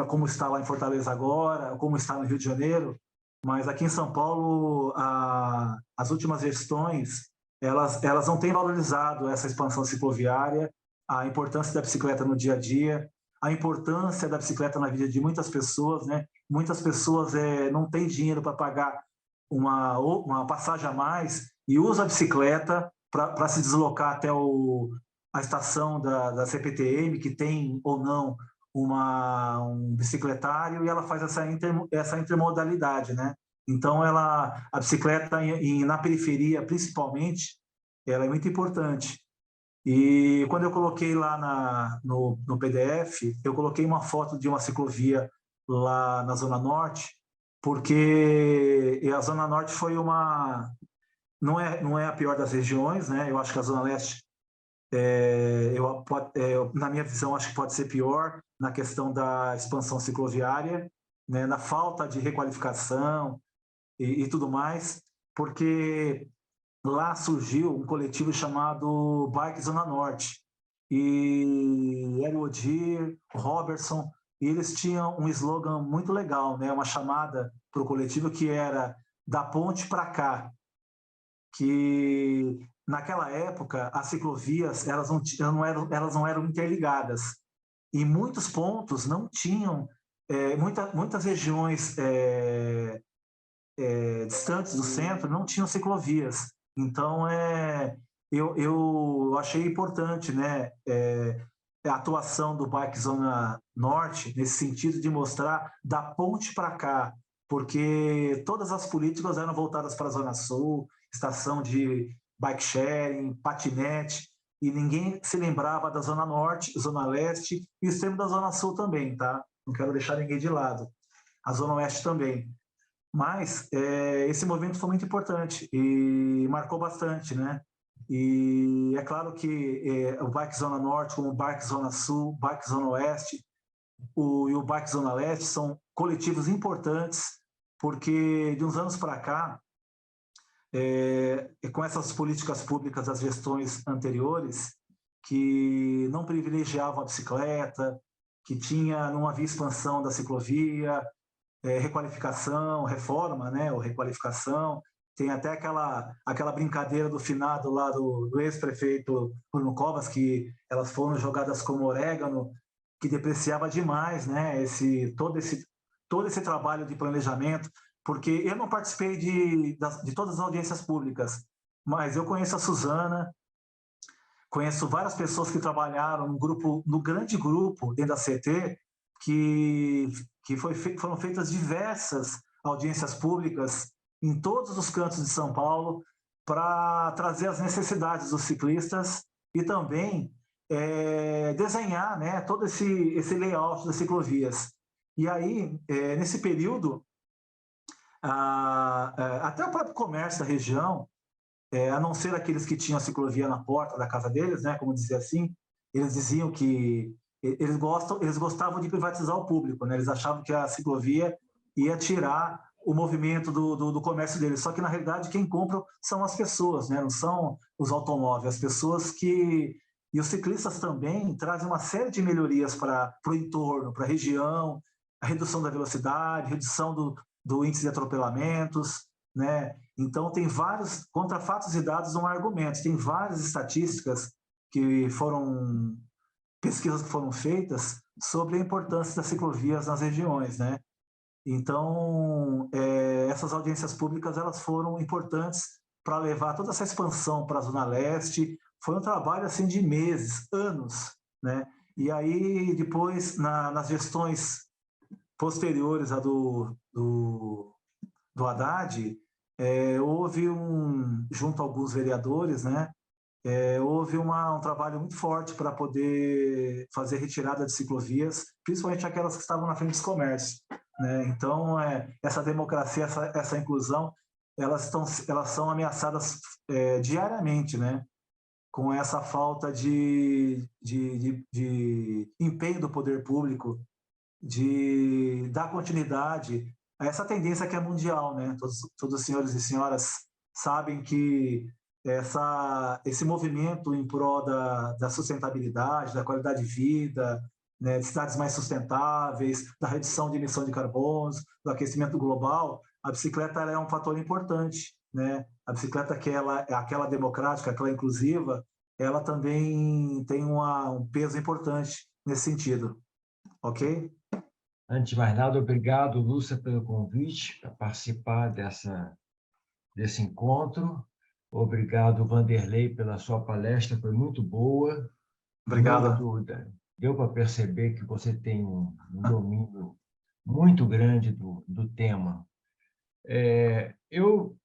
S2: como está lá em Fortaleza agora, como está no Rio de Janeiro, mas aqui em São Paulo, as últimas gestões, elas não têm valorizado essa expansão cicloviária, a importância da bicicleta no dia a dia, a importância da bicicleta na vida de muitas pessoas, né? Muitas pessoas não têm dinheiro para pagar uma passagem a mais e usa a bicicleta para se deslocar até a estação da CPTM, que tem ou não um bicicletário, e ela faz essa intermodalidade, né? Então, a bicicleta na periferia, principalmente, ela é muito importante. E quando eu coloquei lá no PDF, eu coloquei uma foto de uma ciclovia lá na Zona Norte, porque a Zona Norte foi não é a pior das regiões, né? Eu acho que a Zona Leste, na minha visão, acho que pode ser pior na questão da expansão cicloviária, né? Na falta de requalificação e tudo mais, porque lá surgiu um coletivo chamado Bike Zona Norte, e era o Odir, o Robertson, e eles tinham um slogan muito legal, né? Uma chamada para o coletivo que era da ponte para cá, que naquela época as ciclovias elas não eram interligadas, e muitos pontos não tinham, muitas regiões distantes do centro não tinham ciclovias. Então, eu achei importante, né, a atuação do Bike Zona Norte nesse sentido de mostrar da ponte para cá, porque todas as políticas eram voltadas para a Zona Sul, estação de bike sharing, patinete, e ninguém se lembrava da Zona Norte, Zona Leste e o extremo da Zona Sul também, tá? Não quero deixar ninguém de lado. A Zona Oeste também. Mas esse movimento foi muito importante e marcou bastante, né? E é claro que o Bike Zona Norte, como o Bike Zona Sul, Bike Zona Oeste e o Bike Zona Leste são coletivos importantes, porque de uns anos para cá, com essas políticas públicas das gestões anteriores, que não privilegiavam a bicicleta, que não havia expansão da ciclovia, requalificação, reforma, né, ou requalificação. Tem até aquela brincadeira do finado lá do ex-prefeito Bruno Covas, que elas foram jogadas como orégano, que depreciava demais, né, todo esse trabalho de planejamento, porque eu não participei de todas as audiências públicas, mas eu conheço a Suzana, conheço várias pessoas que trabalharam no grande grupo dentro da CT, foram feitas diversas audiências públicas em todos os cantos de São Paulo para trazer as necessidades dos ciclistas e também desenhar, né, todo esse layout das ciclovias. E aí, nesse período, até o próprio comércio da região, a não ser aqueles que tinham a ciclovia na porta da casa deles, né, como dizer assim, eles diziam que eles gostavam de privatizar o público, né? Eles achavam que a ciclovia ia tirar o movimento do comércio deles. Só que, na realidade, quem compra são as pessoas, né? Não são os automóveis, as pessoas que... E os ciclistas também trazem uma série de melhorias para o entorno, para a região, a redução da velocidade, redução do índice de atropelamentos, né? Então, tem vários, contra fatos e dados, não há argumentos. Tem várias estatísticas pesquisas que foram feitas sobre a importância das ciclovias nas regiões, né? Então, essas audiências públicas, elas foram importantes para levar toda essa expansão para a Zona Leste. Foi um trabalho, assim, de meses, anos, né? E aí, depois, nas gestões posteriores à do Haddad, houve junto a alguns vereadores, né? Houve um trabalho muito forte para poder fazer retirada de ciclovias, principalmente aquelas que estavam na frente dos comércios, né? Então, essa democracia, essa inclusão, elas são ameaçadas diariamente, né? Com essa falta de empenho do poder público, de dar continuidade a essa tendência que é mundial, né? Todos os senhores e senhoras sabem que esse movimento em prol da sustentabilidade, da qualidade de vida, né, de cidades mais sustentáveis, da redução de emissão de carbonos, do aquecimento global, a bicicleta é um fator importante, né? A bicicleta, aquela democrática, aquela inclusiva, ela também tem um peso importante nesse sentido, ok?
S3: Antes de mais nada, obrigado, Lúcia, pelo convite para participar desse encontro. Obrigado, Vanderlei, pela sua palestra, foi muito boa.
S2: Obrigado.
S3: Muito, deu para perceber que você tem um domínio muito grande do tema. Eu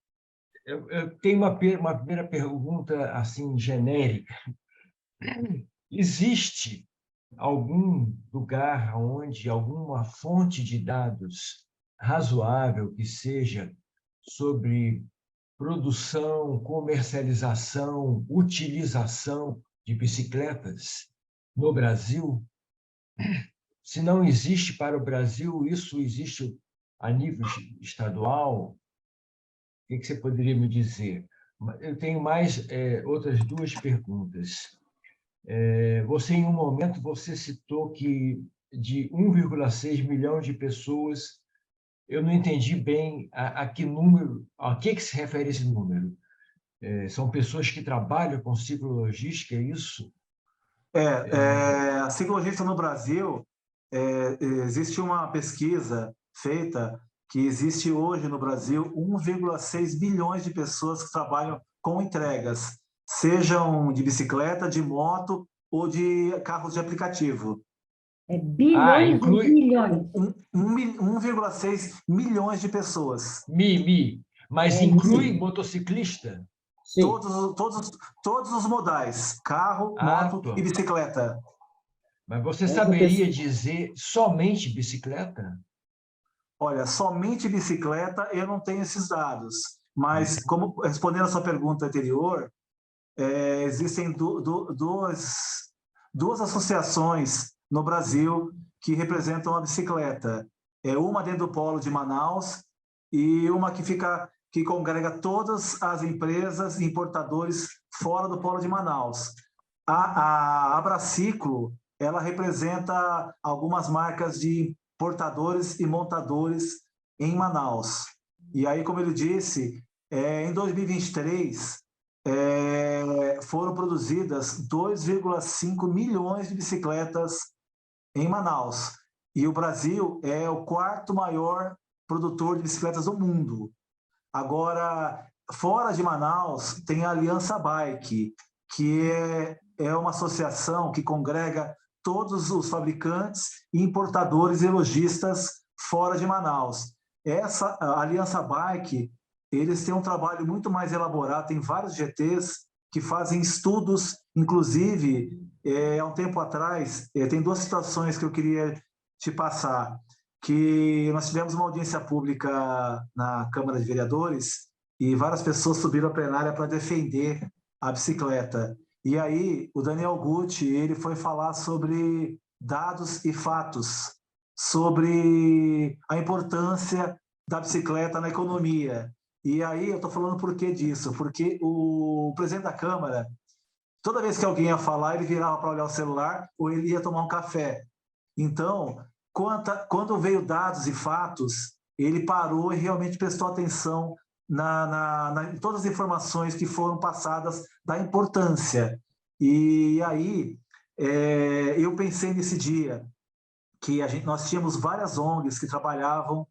S3: tenho uma primeira pergunta assim genérica. Existe algum lugar onde alguma fonte de dados razoável que seja sobre produção, comercialização, utilização de bicicletas no Brasil? Se não existe para o Brasil, isso existe a nível estadual? O que você poderia me dizer? Eu tenho mais outras duas perguntas. Você, em um momento, você citou que de 1,6 milhão de pessoas, eu não entendi bem a que número, a que se refere esse número. São pessoas que trabalham com ciclologística, é isso?
S2: A ciclogística no Brasil, existe uma pesquisa feita que existe hoje no Brasil 1,6 bilhões de pessoas que trabalham com entregas, sejam de bicicleta, de moto ou de carros de aplicativo.
S1: Bilhões
S3: inclui...
S1: e bilhões.
S2: 1,6 milhões de pessoas.
S3: Mas inclui motociclista?
S4: Sim.
S2: Todos os modais, carro, moto e bicicleta.
S3: Mas você saberia dizer somente bicicleta?
S2: Olha, somente bicicleta eu não tenho esses dados, mas como respondendo a sua pergunta anterior, existem duas associações no Brasil que representam a bicicleta. Uma dentro do polo de Manaus e uma que congrega todas as empresas e importadores fora do polo de Manaus. A Abraciclo, ela representa algumas marcas de portadores e montadores em Manaus. E aí, como ele disse, em 2023, foram produzidas 2,5 milhões de bicicletas em Manaus. E o Brasil é o quarto maior produtor de bicicletas do mundo. Agora, fora de Manaus, tem a Aliança Bike, que é uma associação que congrega todos os fabricantes, importadores e lojistas fora de Manaus. A Aliança Bike, eles têm um trabalho muito mais elaborado, tem vários GTs que fazem estudos, inclusive, há um tempo atrás, tem duas situações que eu queria te passar, que nós tivemos uma audiência pública na Câmara de Vereadores e várias pessoas subiram à plenária para defender a bicicleta. E aí, o Daniel Gucci, ele foi falar sobre dados e fatos, sobre a importância da bicicleta na economia. E aí, eu estou falando por que disso? Porque o presidente da Câmara, toda vez que alguém ia falar, ele virava para olhar o celular ou ele ia tomar um café. Então, quando veio dados e fatos, ele parou e realmente prestou atenção em todas as informações que foram passadas da importância. E aí, eu pensei nesse dia que nós tínhamos várias ONGs que trabalhavam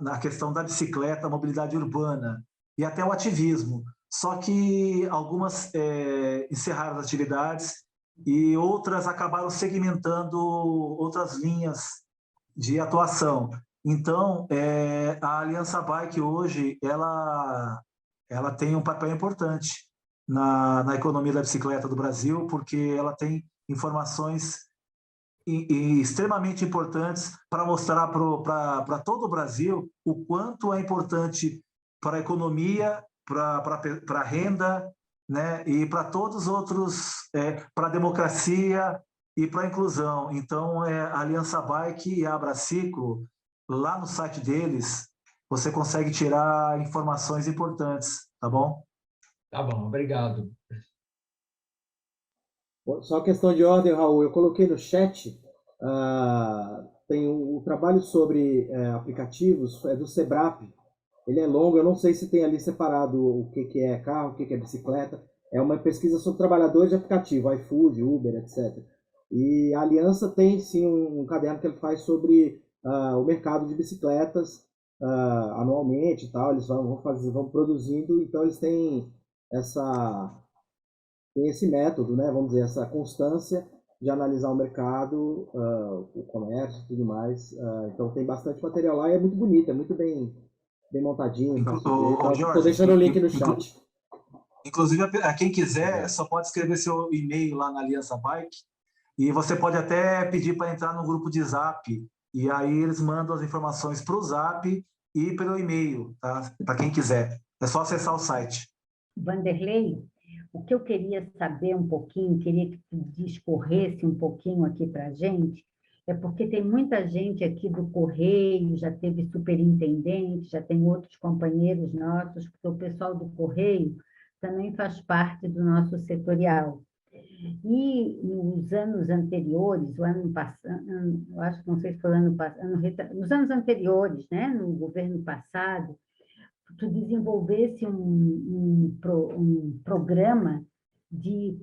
S2: na questão da bicicleta, a mobilidade urbana e até o ativismo. Só que algumas encerraram as atividades e outras acabaram segmentando outras linhas de atuação. Então, a Aliança Bike hoje, ela tem um papel importante na economia da bicicleta do Brasil, porque ela tem informações extremamente importantes para mostrar para todo o Brasil o quanto é importante para a economia, para a renda, né, e para todos os outros, para a democracia e para a inclusão. Então, a Aliança Bike e a Abraciclo, lá no site deles, você consegue tirar informações importantes, tá bom?
S3: Tá bom, obrigado.
S4: Só questão de ordem, Raul, eu coloquei no chat, tem o trabalho sobre aplicativos, do Sebrap, ele é longo, eu não sei se tem ali separado o que é carro, o que é bicicleta, é uma pesquisa sobre trabalhadores de aplicativo, iFood, Uber, etc. E a Aliança tem sim um caderno que ele faz sobre o mercado de bicicletas anualmente e tal, eles vão produzindo, então eles têm esse método, né, vamos dizer, essa constância de analisar o mercado, o comércio e tudo mais. Então tem bastante material lá e é muito bonito, é muito bem montadinho. Estou deixando o link no chat.
S2: Inclusive, a quem quiser, só pode escrever seu e-mail lá na Aliança Bike e você pode até pedir para entrar no grupo de Zap e aí eles mandam as informações para o Zap e pelo e-mail, tá? Para quem quiser. É só acessar o site.
S1: Vanderlei, o que eu queria saber um pouquinho, queria que tu discorresse um pouquinho aqui para a gente, é porque tem muita gente aqui do Correio, já teve superintendente, já tem outros companheiros nossos, porque o pessoal do Correio também faz parte do nosso setorial. E nos anos anteriores, o ano passado, eu acho que não sei se foi o ano passado, nos anos anteriores, né, no governo passado, tu desenvolvesse um programa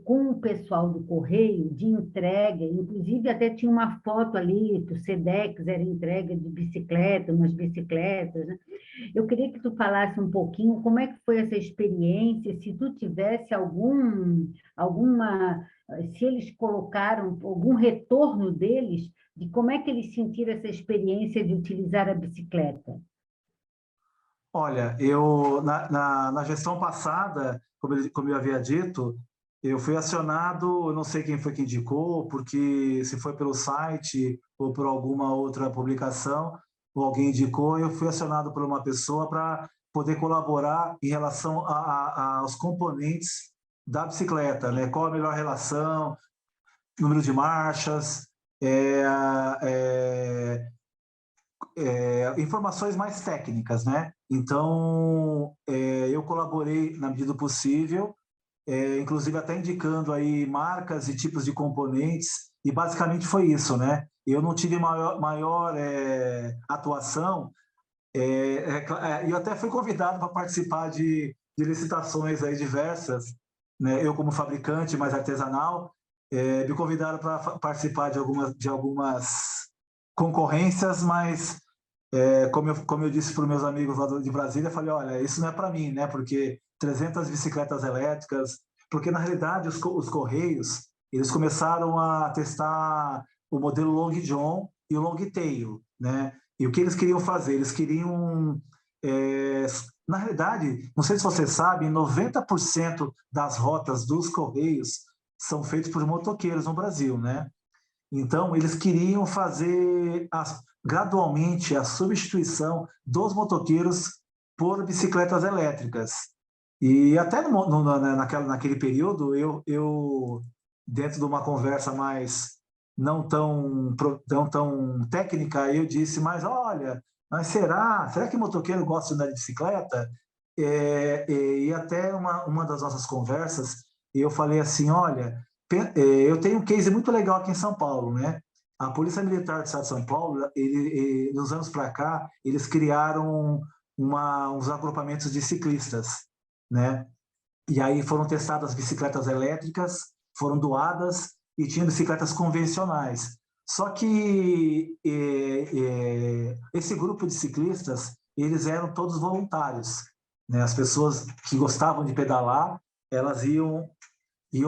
S1: com o pessoal do Correio de entrega, inclusive até tinha uma foto ali, que o SEDEX era entrega de bicicleta, umas bicicletas, né? Eu queria que tu falasse um pouquinho como é que foi essa experiência, se tu tivesse se eles colocaram algum retorno deles, de como é que eles sentiram essa experiência de utilizar a bicicleta.
S2: Olha, na gestão passada, como eu havia dito, eu fui acionado, eu não sei quem foi que indicou, porque se foi pelo site ou por alguma outra publicação, ou alguém indicou, eu fui acionado por uma pessoa para poder colaborar em relação aos componentes da bicicleta, né? Qual a melhor relação, número de marchas, é, é, informações mais técnicas, né? Então, eu colaborei na medida do possível, inclusive até indicando aí marcas e tipos de componentes, e basicamente foi isso, né? Eu não tive maior atuação, eu até fui convidado para participar de licitações aí diversas, né? Eu como fabricante mais artesanal, me convidaram para participar de algumas concorrências, mas como eu disse para os meus amigos lá de Brasília, eu falei, olha, isso não é para mim, né? Porque 300 bicicletas elétricas, porque na realidade os Correios, eles começaram a testar o modelo Long John e o Long Tail, né? E o que eles queriam fazer? Eles queriam, na realidade, não sei se vocês sabem, 90% das rotas dos Correios são feitas por motoqueiros no Brasil, né? Então, eles queriam fazer gradualmente a substituição dos motoqueiros por bicicletas elétricas. E até naquele período, dentro de uma conversa mais não tão técnica, eu disse, mas olha, mas será que motoqueiro gosta de andar de bicicleta? E até uma das nossas conversas, eu falei assim, olha, eu tenho um case muito legal aqui em São Paulo, né? A Polícia Militar do Estado de São Paulo, nos anos para cá, eles criaram uns agrupamentos de ciclistas, né? E aí foram testadas bicicletas elétricas, foram doadas e tinham bicicletas convencionais. Só que esse grupo de ciclistas, eles eram todos voluntários, né? As pessoas que gostavam de pedalar, elas iam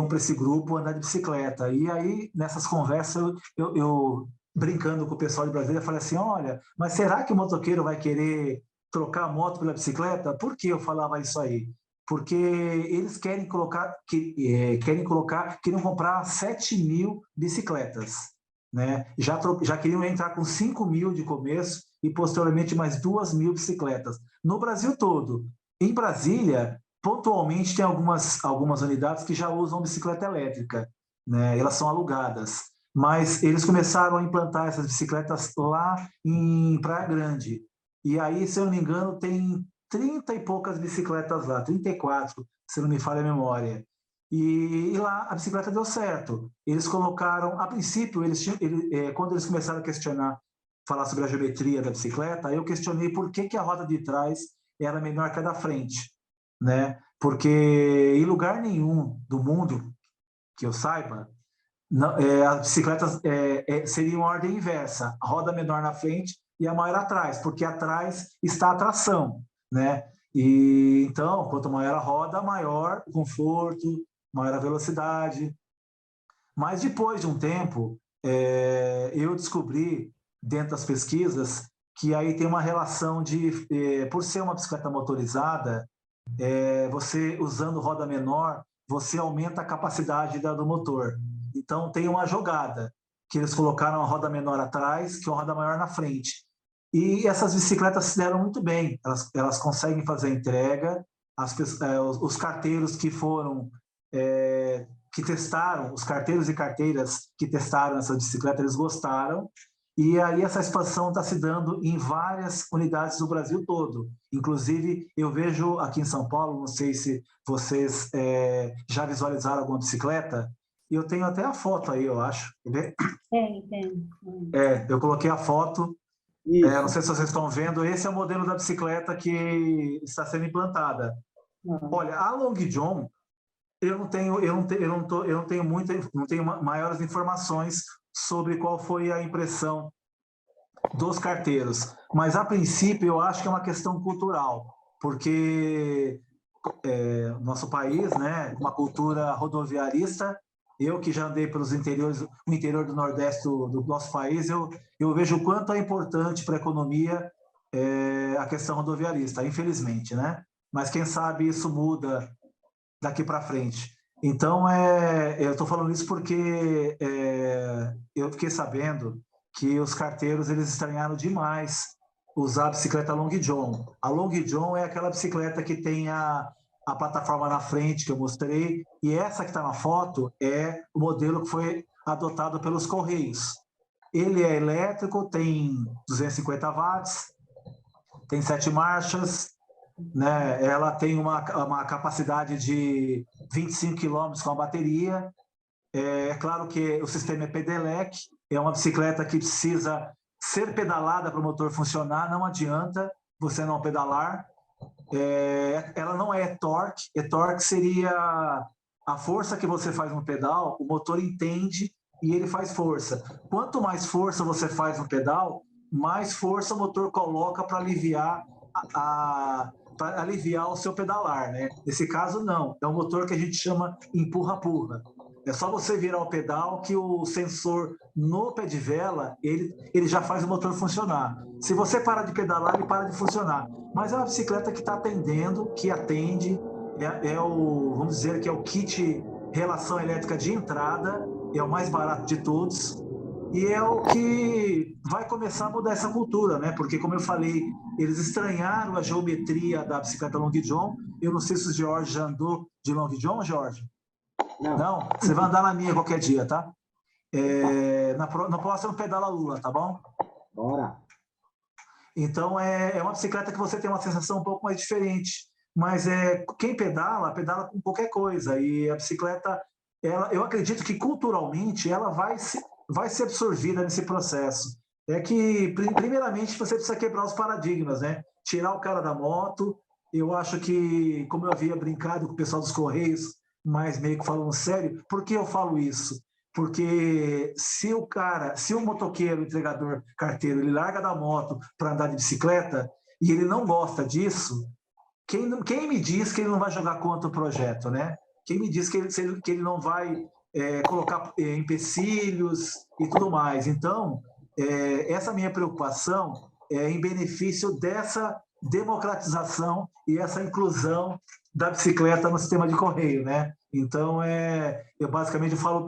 S2: para esse grupo andar de bicicleta. E aí, nessas conversas, eu brincando com o pessoal de Brasília, falei assim, olha, mas será que o motoqueiro vai querer trocar a moto pela bicicleta? Por que eu falava isso aí? Porque eles queriam comprar 7.000 bicicletas, né? Já queriam entrar com 5.000 de começo e, posteriormente, mais 2.000 bicicletas. No Brasil todo. Em Brasília, pontualmente tem algumas unidades que já usam bicicleta elétrica, né? Elas são alugadas, mas eles começaram a implantar essas bicicletas lá em Praia Grande. E aí, se eu não me engano, tem 30 e poucas bicicletas lá, 34, se não me falha a memória. E lá a bicicleta deu certo. Eles colocaram, a princípio, quando eles começaram a falar sobre a geometria da bicicleta, eu questionei por que a roda de trás era menor que a da frente, né? Porque em lugar nenhum do mundo que eu saiba, não, as bicicletas seriam ordem inversa, a roda menor na frente e a maior atrás, porque atrás está a tração, né? E então, quanto maior a roda, maior o conforto, maior a velocidade. Mas depois de um tempo, eu descobri dentro das pesquisas que aí tem uma relação por ser uma bicicleta motorizada, você usando roda menor, você aumenta a capacidade do motor. Então tem uma jogada, que eles colocaram a roda menor atrás, que é uma roda maior na frente. E essas bicicletas se deram muito bem, elas conseguem fazer a entrega, os carteiros que testaram, os carteiros e carteiras que testaram essa bicicleta, eles gostaram, e aí essa expansão está se dando em várias unidades do Brasil todo. Inclusive, eu vejo aqui em São Paulo, não sei se vocês já visualizaram alguma bicicleta, e eu tenho até a foto aí, eu acho.
S1: Tem.
S2: Eu coloquei a foto, não sei se vocês estão vendo, esse é o modelo da bicicleta que está sendo implantada. Olha, a Long John, eu não tenho maiores informações sobre qual foi a impressão dos carteiros, mas a princípio eu acho que é uma questão cultural, porque nosso país, né, uma cultura rodoviarista, eu que já andei pelos interiores, no interior do Nordeste do nosso país, eu vejo o quanto é importante para a economia a questão rodoviarista, infelizmente, né? Mas quem sabe isso muda daqui para frente. Então, eu estou falando isso porque eu fiquei sabendo que os carteiros eles estranharam demais usar a bicicleta Long John. A Long John é aquela bicicleta que tem a plataforma na frente que eu mostrei, e essa que está na foto é o modelo que foi adotado pelos Correios. Ele é elétrico, tem 250 watts, tem 7 marchas, né? Ela tem uma capacidade de 25 quilômetros com a bateria. É claro que o sistema é pedelec, é uma bicicleta que precisa ser pedalada para o motor funcionar, não adianta você não pedalar. Ela não é e-torque. E-torque seria a força que você faz no pedal, o motor entende e ele faz força. Quanto mais força você faz no pedal, mais força o motor coloca para aliviar para aliviar o seu pedalar, né? Nesse caso, não. É um motor que a gente chama empurra-purra. É só você virar o pedal que o sensor no pé de vela, ele já faz o motor funcionar. Se você parar de pedalar, ele para de funcionar. Mas é uma bicicleta que está atendendo, que atende, vamos dizer que é o kit relação elétrica de entrada, é o mais barato de todos, e é o que vai começar a mudar essa cultura, né? Porque, como eu falei, eles estranharam a geometria da bicicleta Long John. Eu não sei se o Jorge já andou de Long John, Jorge? Não? Você vai andar na minha qualquer dia, tá? No próximo pedala Lula, tá bom?
S4: Bora!
S2: Então, é uma bicicleta que você tem uma sensação um pouco mais diferente. Mas quem pedala com qualquer coisa. E a bicicleta, eu acredito que culturalmente ela vai ser absorvida nesse processo. É que, primeiramente, você precisa quebrar os paradigmas, né? Tirar o cara da moto. Eu acho que, como eu havia brincado com o pessoal dos Correios, mas meio que falando sério, por que eu falo isso? Porque se o motoqueiro, o entregador, carteiro, ele larga da moto para andar de bicicleta e ele não gosta disso, quem me diz que ele não vai jogar contra o projeto, né? Quem me diz que ele não vai colocar empecilhos e tudo mais? Então, essa minha preocupação é em benefício dessa democratização e essa inclusão da bicicleta no sistema de correio, né? Então, eu basicamente falo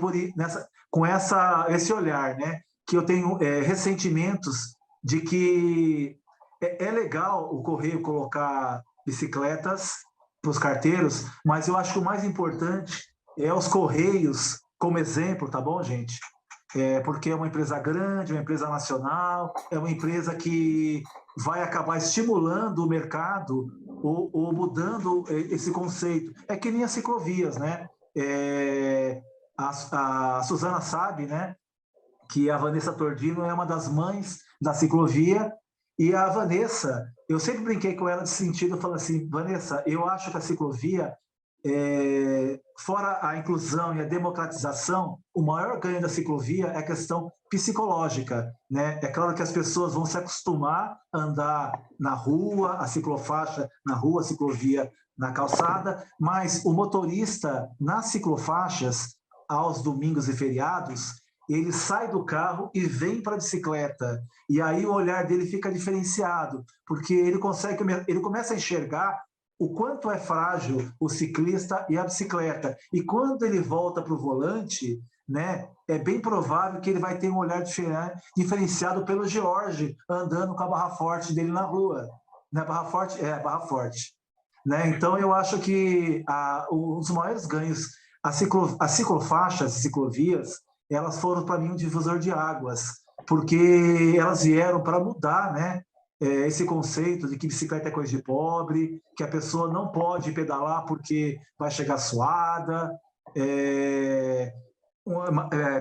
S2: com esse olhar, né? Que eu tenho ressentimentos de que é legal o correio colocar bicicletas para os carteiros, mas eu acho que o mais importante é os Correios como exemplo, tá bom, gente? Porque é uma empresa grande, uma empresa nacional, é uma empresa que vai acabar estimulando o mercado ou mudando esse conceito. É que nem as ciclovias, né? A Suzana sabe, né, que a Vanessa Tordino é uma das mães da ciclovia, e a Vanessa, eu sempre brinquei com ela nesse sentido, falando assim, Vanessa, eu acho que a ciclovia, fora a inclusão e a democratização, o maior ganho da ciclovia é a questão psicológica, né? É claro que as pessoas vão se acostumar a andar na rua, a ciclofaixa na rua, a ciclovia na calçada, mas o motorista nas ciclofaixas, aos domingos e feriados, ele sai do carro e vem para a bicicleta. E aí o olhar dele fica diferenciado, porque ele começa a enxergar o quanto é frágil o ciclista e a bicicleta. E quando ele volta para o volante, né, é bem provável que ele vai ter um olhar diferenciado pelo George, andando com a barra forte dele na rua. Né? Barra forte? Barra forte. Né? Então, eu acho que os maiores ganhos, as ciclofaixas, as ciclovias, elas foram, para mim, um divisor de águas, porque elas vieram para mudar, né, esse conceito de que bicicleta é coisa de pobre, que a pessoa não pode pedalar porque vai chegar suada,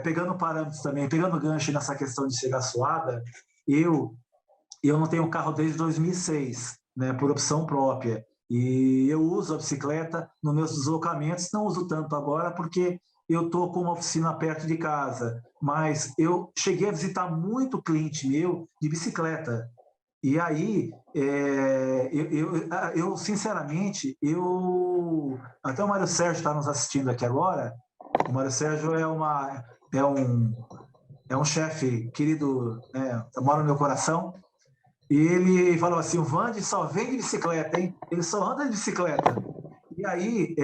S2: pegando parâmetros também, pegando gancho nessa questão de chegar suada, eu não tenho carro desde 2006, né, por opção própria, e eu uso a bicicleta nos meus deslocamentos, não uso tanto agora porque eu estou com uma oficina perto de casa, mas eu cheguei a visitar muito cliente meu de bicicleta. E aí, eu sinceramente, até o Mário Sérgio está nos assistindo aqui agora. O Mário Sérgio é um chefe querido, né, mora no meu coração. e ele falou assim, o Vande só vem de bicicleta, hein? Ele só anda de bicicleta. E aí,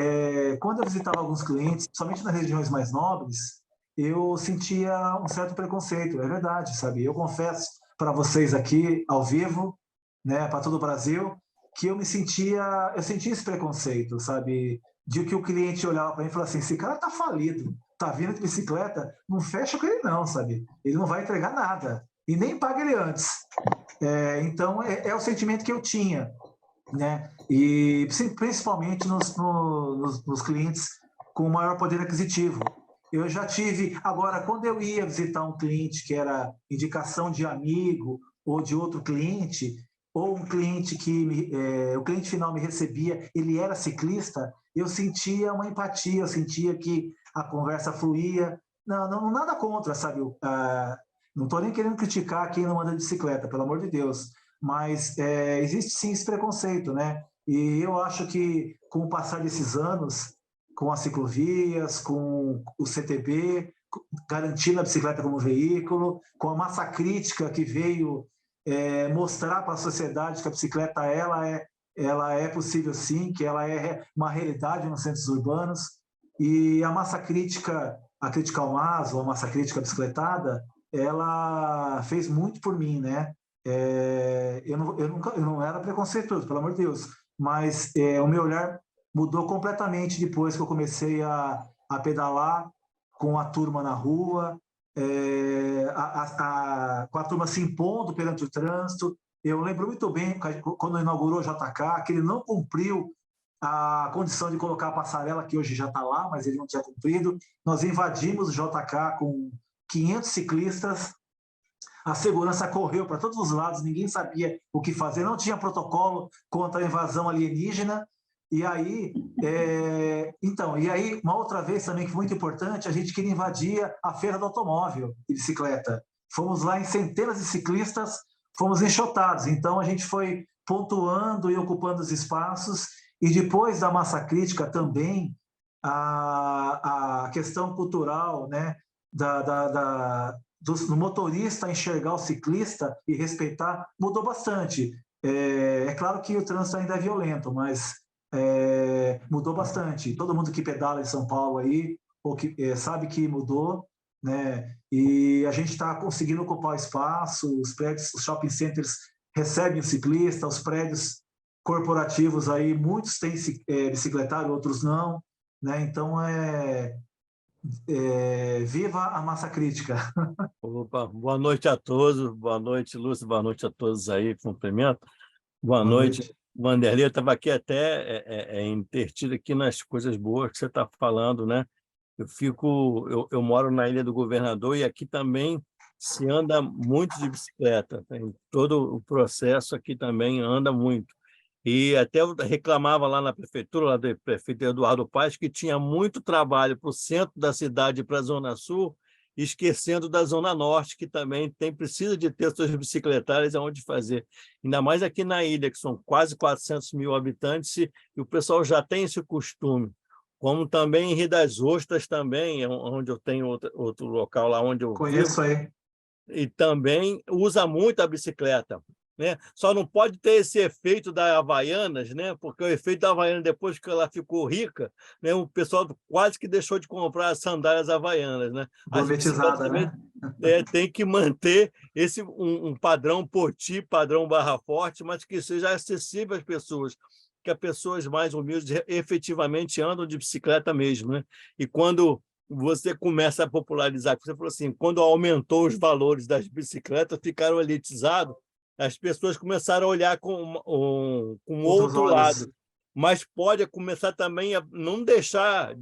S2: quando eu visitava alguns clientes, somente nas regiões mais nobres, eu sentia um certo preconceito, é verdade, sabe? Eu confesso para vocês aqui, ao vivo, né, para todo o Brasil, que eu sentia esse preconceito, sabe? De que o cliente olhava para mim e falava assim, esse cara tá falido, tá vindo de bicicleta, não fecha com ele não, sabe? Ele não vai entregar nada, e nem paga ele antes. Então, é o sentimento que eu tinha, né? E principalmente nos clientes com maior poder aquisitivo. Eu já tive, agora, quando eu ia visitar um cliente que era indicação de amigo ou de outro cliente, ou um cliente que o cliente final me recebia, ele era ciclista, eu sentia uma empatia, eu sentia que a conversa fluía. Não, nada contra, sabe? Não estou nem querendo criticar quem não anda de bicicleta, pelo amor de Deus, mas existe sim esse preconceito, né? E eu acho que com o passar desses anos, com as ciclovias, com o CTB, garantindo a bicicleta como veículo, com a massa crítica que veio mostrar para a sociedade que a bicicleta ela é possível sim, que ela é uma realidade nos centros urbanos, e a massa crítica, a Critical Mass, ou a massa crítica bicicletada, ela fez muito por mim, né? Eu não era preconceituoso, pelo amor de Deus, mas o meu olhar mudou completamente depois que eu comecei a pedalar com a turma na rua, com a turma se impondo perante o trânsito. Eu lembro muito bem, quando inaugurou o JK, que ele não cumpriu a condição de colocar a passarela, que hoje já está lá, mas ele não tinha cumprido. Nós invadimos o JK com 500 ciclistas, a segurança correu para todos os lados, ninguém sabia o que fazer, não tinha protocolo contra a invasão alienígena. E aí, uma outra vez também que foi muito importante, a gente queria invadir a feira do automóvel e bicicleta. Fomos lá em centenas de ciclistas, fomos enxotados. Então a gente foi pontuando e ocupando os espaços. E depois da massa crítica também, a questão cultural, né, do motorista enxergar o ciclista e respeitar mudou bastante. É claro que o trânsito ainda é violento, mas mudou bastante. Todo mundo que pedala em São Paulo aí, ou que sabe que mudou, né? E a gente está conseguindo ocupar o espaço, os prédios, os shopping centers recebem o ciclista, os prédios corporativos aí, muitos têm bicicletário, outros não, né? Então, viva a massa crítica.
S5: Opa, boa noite a todos, boa noite, Lúcio, boa noite a todos aí, cumprimento. Boa
S2: Boa
S5: noite,
S2: noite.
S5: Vanderlei. Eu estava aqui até intertido aqui nas coisas boas que você está falando, né? Eu moro na Ilha do Governador e aqui também se anda muito de bicicleta. Tem todo o processo aqui também anda muito. E até eu reclamava lá na prefeitura, lá do prefeito Eduardo Paes, que tinha muito trabalho para o centro da cidade e para a Zona Sul, esquecendo da Zona Norte, que também precisa de ter suas bicicletárias aonde fazer. Ainda mais aqui na ilha, que são quase 400 mil habitantes, e o pessoal já tem esse costume. Como também em Rio das Ostras, também, onde eu tenho outro local lá onde eu
S2: Conheço
S5: vivo,
S2: aí.
S5: e também usa muito a bicicleta, né? Só não pode ter esse efeito da Havaianas, né? Porque o efeito da Havaianas, depois que ela ficou rica, né? O pessoal quase que deixou de comprar as sandálias Havaianas, né? As bicicletas
S2: Gourmetizada,
S5: também
S2: né?
S5: tem que manter um padrão Poti, padrão Barra Forte, mas que seja acessível às pessoas, que as pessoas mais humildes efetivamente andam de bicicleta mesmo, né? E quando você começa a popularizar, você falou assim, quando aumentou os valores das bicicletas, ficaram elitizados, as pessoas começaram a olhar com
S2: Outros
S5: outro
S2: olhos.
S5: lado. Mas pode começar também a não deixar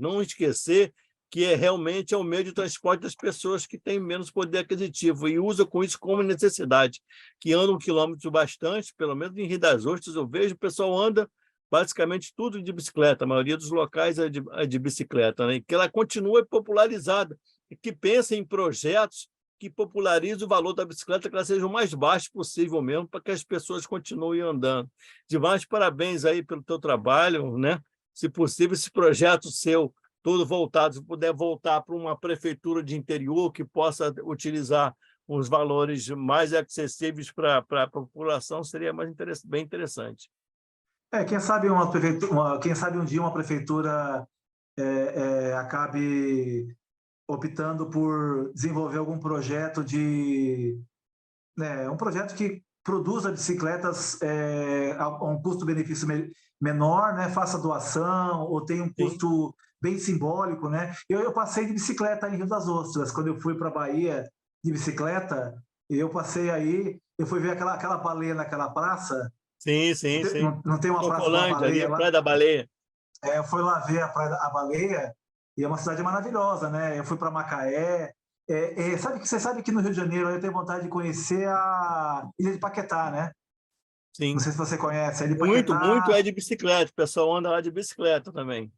S5: não esquecer que realmente é o meio de transporte das pessoas que têm menos poder aquisitivo e usa com isso como necessidade, que andam quilômetros bastante, pelo menos em Rio das Ostras eu vejo, o pessoal anda basicamente tudo de bicicleta, a maioria dos locais é de bicicleta, né? E que ela continua popularizada, e que pensa em projetos que popularizem o valor da bicicleta, que ela seja o mais baixo possível mesmo, para que as pessoas continuem andando. Demais parabéns aí pelo teu trabalho, né? Se possível, esse projeto seu, todo voltado, se puder voltar para uma prefeitura de interior que possa utilizar os valores mais acessíveis para a população, seria bem interessante.
S2: Quem sabe quem sabe um dia uma prefeitura acabe optando por desenvolver algum projeto um projeto que produza bicicletas a um custo-benefício menor, né? Faça doação ou tenha um custo bem simbólico, né? Eu passei de bicicleta em Rio das Ostras, quando eu fui para a Bahia de bicicleta, eu passei aí, eu fui ver aquela baleia naquela praça.
S5: Sim.
S2: Não tem uma praça com uma
S5: Ali,
S2: baleia lá?
S5: Praia da Baleia.
S2: Eu fui lá ver a Baleia, e é uma cidade maravilhosa, né? Eu fui para Macaé. Você sabe que no Rio de Janeiro eu tenho vontade de conhecer a Ilha de Paquetá, né?
S5: Sim.
S2: Não sei se você conhece. A Ilha de
S5: Muito
S2: Paquetá,
S5: é de bicicleta. O pessoal anda lá de bicicleta também.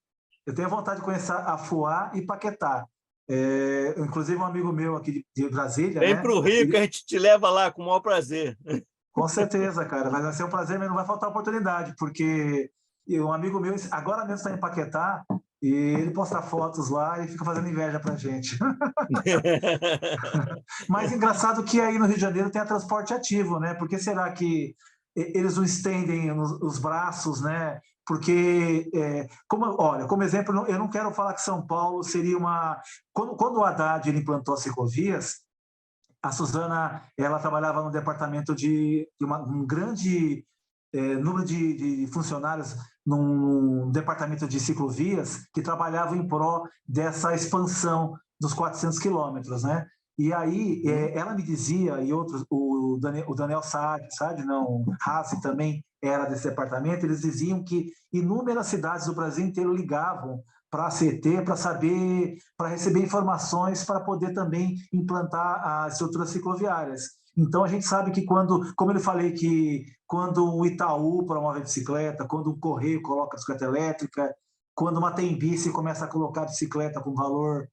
S2: eu tenho vontade de conhecer Afuá e Paquetá. Inclusive, um amigo meu aqui de Brasília,
S5: Vem
S2: né?
S5: para o Rio que a gente te leva lá com o maior prazer.
S2: Com certeza, cara. Vai ser um prazer, mas não vai faltar oportunidade, porque um amigo meu agora mesmo está em Paquetá e ele posta fotos lá e fica fazendo inveja para a gente. Mas engraçado que aí no Rio de Janeiro tem a transporte ativo, né? Por que será que eles não estendem os braços, né? Porque, como exemplo, eu não quero falar que São Paulo seria uma... Quando o Haddad ele implantou as ciclovias, a Suzana, ela trabalhava no departamento de um grande número de funcionários num departamento de ciclovias que trabalhavam em prol dessa expansão dos 400 quilômetros, né? E aí ela me dizia, e outros, o Daniel Saad, não, Haas também era desse departamento, eles diziam que inúmeras cidades do Brasil inteiro ligavam para a CET para receber informações para poder também implantar as estruturas cicloviárias. Então, a gente sabe que como eu falei, que quando o Itaú promove a bicicleta, quando o Correio coloca a bicicleta elétrica, quando uma Tembice começa a colocar a bicicleta com valor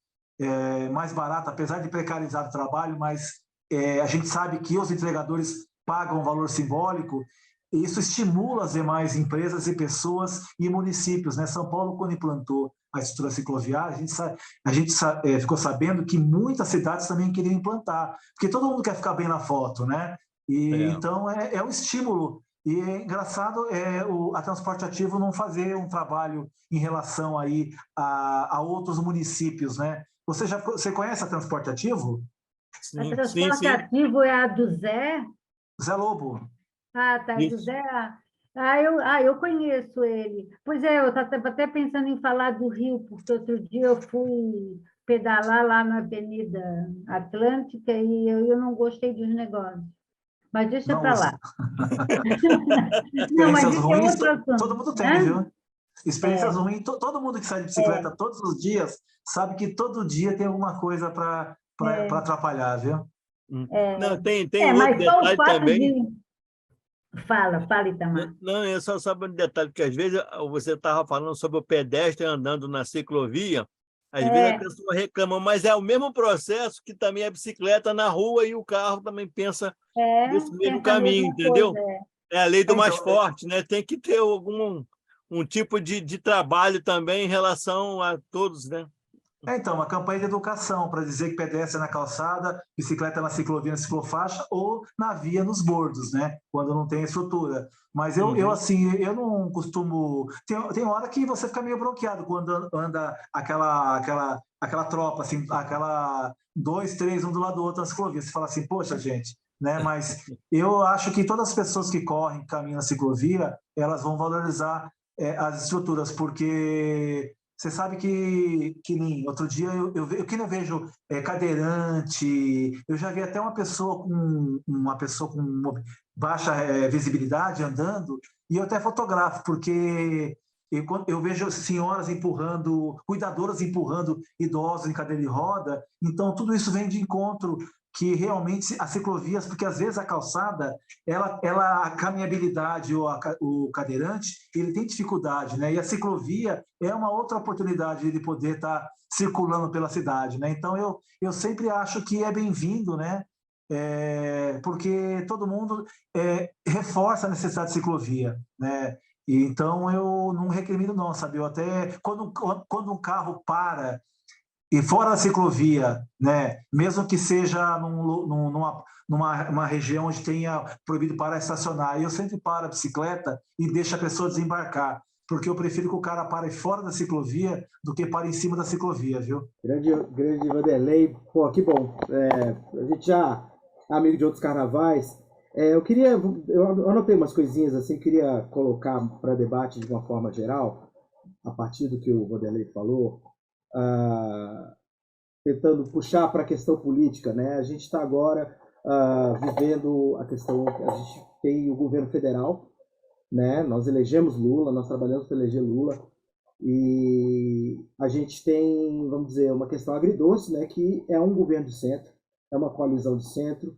S2: mais barato, apesar de precarizar o trabalho, mas a gente sabe que os entregadores pagam um valor simbólico, e isso estimula as demais empresas e pessoas e municípios, né? São Paulo, quando implantou a estrutura cicloviária, a gente ficou sabendo que muitas cidades também queriam implantar, porque todo mundo quer ficar bem na foto, né? Então, é um estímulo. E é engraçado a Transporte Ativo não fazer um trabalho em relação aí a outros municípios, né? Você conhece a Transporte Ativo?
S1: A Transporte Ativo é a do Zé?
S2: Zé Lobo.
S1: Ah, tá, do Zé. Eu conheço ele. Pois eu estava até pensando em falar do Rio, porque outro dia eu fui pedalar lá na Avenida Atlântica e eu não gostei dos negócios. Mas deixa para lá. Não, mas isso é outro assunto.
S2: Todo mundo tem, viu? Experiências ruins. Todo mundo que sai de bicicleta todos os dias sabe que todo dia tem alguma coisa para atrapalhar, viu?
S5: Não, tem
S1: mas
S5: outro
S1: só o
S5: detalhe
S1: fato
S5: também.
S1: Fala, Itamar.
S5: Não, eu só sabe um detalhe, que às vezes você estava falando sobre o pedestre andando na ciclovia, às vezes a pessoa reclama, mas é o mesmo processo que também a bicicleta na rua e o carro também pensa nesse mesmo caminho, entendeu? É a lei do mais forte, né? Tem que ter um tipo de trabalho também em relação a todos, né?
S2: Então, uma campanha de educação para dizer que pedestre é na calçada, bicicleta na ciclovia, na ciclofaixa ou na via nos bordos, né? Quando não tem estrutura. Mas eu não costumo... Tem hora que você fica meio bronqueado quando anda aquela tropa, assim, aquela 2, 3, um do lado do outro na ciclovia. Você fala assim, poxa, gente, né? Mas eu acho que todas as pessoas que correm, caminham na ciclovia, elas vão valorizar as estruturas, porque... Você sabe que nem outro dia eu vejo cadeirante, eu já vi até uma pessoa com baixa visibilidade andando, e eu até fotografo, porque eu vejo senhoras empurrando, cuidadoras empurrando idosos em cadeira de roda, então tudo isso vem de encontro que realmente as ciclovias, porque às vezes a calçada, a caminhabilidade ou o cadeirante, ele tem dificuldade, né? E a ciclovia é uma outra oportunidade de poder estar circulando pela cidade, né? Então eu sempre acho que é bem-vindo, né? Porque todo mundo reforça a necessidade de ciclovia, né? E então eu não recrimino não, sabe? Eu até quando um carro para E fora da ciclovia, né, mesmo que seja numa região onde tenha proibido parar e estacionar, eu sempre paro a bicicleta e deixo a pessoa desembarcar, porque eu prefiro que o cara pare fora da ciclovia do que pare em cima da ciclovia, viu?
S4: Grande Vanderlei, pô, que bom. A gente já é amigo de outros carnavais. Eu anotei umas coisinhas assim, queria colocar para debate de uma forma geral, a partir do que o Vanderlei falou, tentando puxar para a questão política, né? A gente está agora vivendo a questão, a gente tem o governo federal, né? Nós elegemos Lula, nós trabalhamos para eleger Lula, e a gente tem, vamos dizer, uma questão agridoce, né? Que é um governo de centro, é uma coalizão de centro,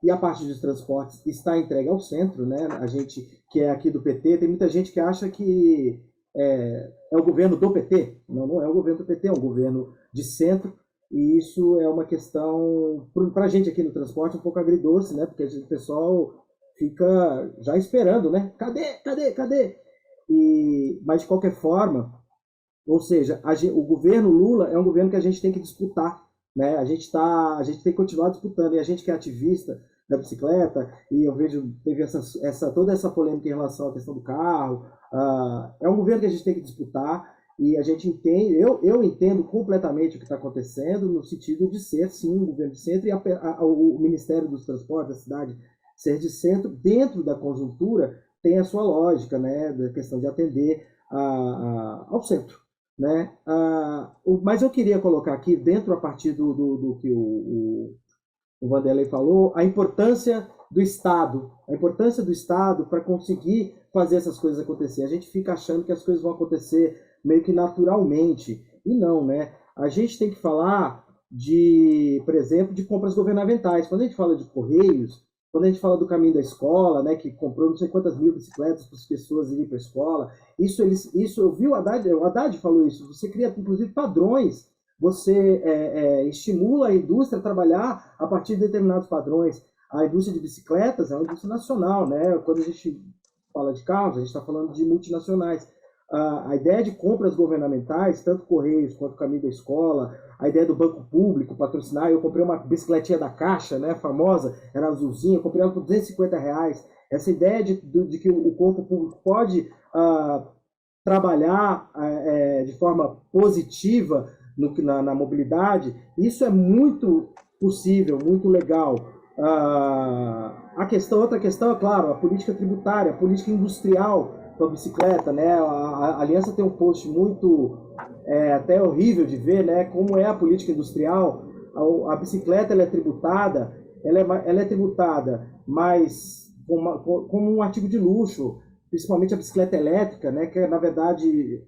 S4: e a parte dos transportes está entregue ao centro, né? A gente que é aqui do PT, tem muita gente que acha que é o governo do PT. Não é o governo do PT, é um governo de centro, e isso é uma questão, para a gente aqui no transporte, um pouco agridoce, né? Porque o pessoal fica já esperando, né? Cadê? Mas, de qualquer forma, ou seja, o governo Lula é um governo que a gente tem que disputar, né? A gente tem que continuar disputando, e a gente que é ativista da bicicleta, e eu vejo, teve toda essa polêmica em relação à questão do carro, é um governo que a gente tem que disputar, e a gente entende, eu entendo completamente o que está acontecendo, no sentido de ser, sim, um governo de centro, e o Ministério dos Transportes, da cidade, ser de centro, dentro da conjuntura, tem a sua lógica, né, da questão de atender ao centro, né? Mas eu queria colocar aqui, dentro, a partir do que o Vanderlei falou, a importância do Estado para conseguir fazer essas coisas acontecer. A gente fica achando que as coisas vão acontecer meio que naturalmente, e não, né? A gente tem que falar por exemplo, de compras governamentais. Quando a gente fala de Correios, quando a gente fala do Caminho da Escola, né, que comprou não sei quantas mil bicicletas para as pessoas irem para a escola, isso eu vi o Haddad falou isso, você cria, inclusive, padrões, você estimula a indústria a trabalhar a partir de determinados padrões. A indústria de bicicletas é uma indústria nacional, né? Quando a gente fala de carros, a gente está falando de multinacionais. A ideia de compras governamentais, tanto Correios quanto Caminho da Escola, a ideia do Banco Público patrocinar, eu comprei uma bicicletinha da Caixa, né, famosa, era azulzinha, eu comprei ela por R$250. Essa ideia de que o corpo público pode trabalhar de forma positiva na mobilidade, isso é muito possível, muito legal. Outra questão é, claro, a política tributária, a política industrial para a bicicleta, né? A Aliança tem um post muito até horrível de ver, né? Como é a política industrial. A bicicleta ela é tributada, mas como um artigo de luxo, principalmente a bicicleta elétrica, né? Que na verdade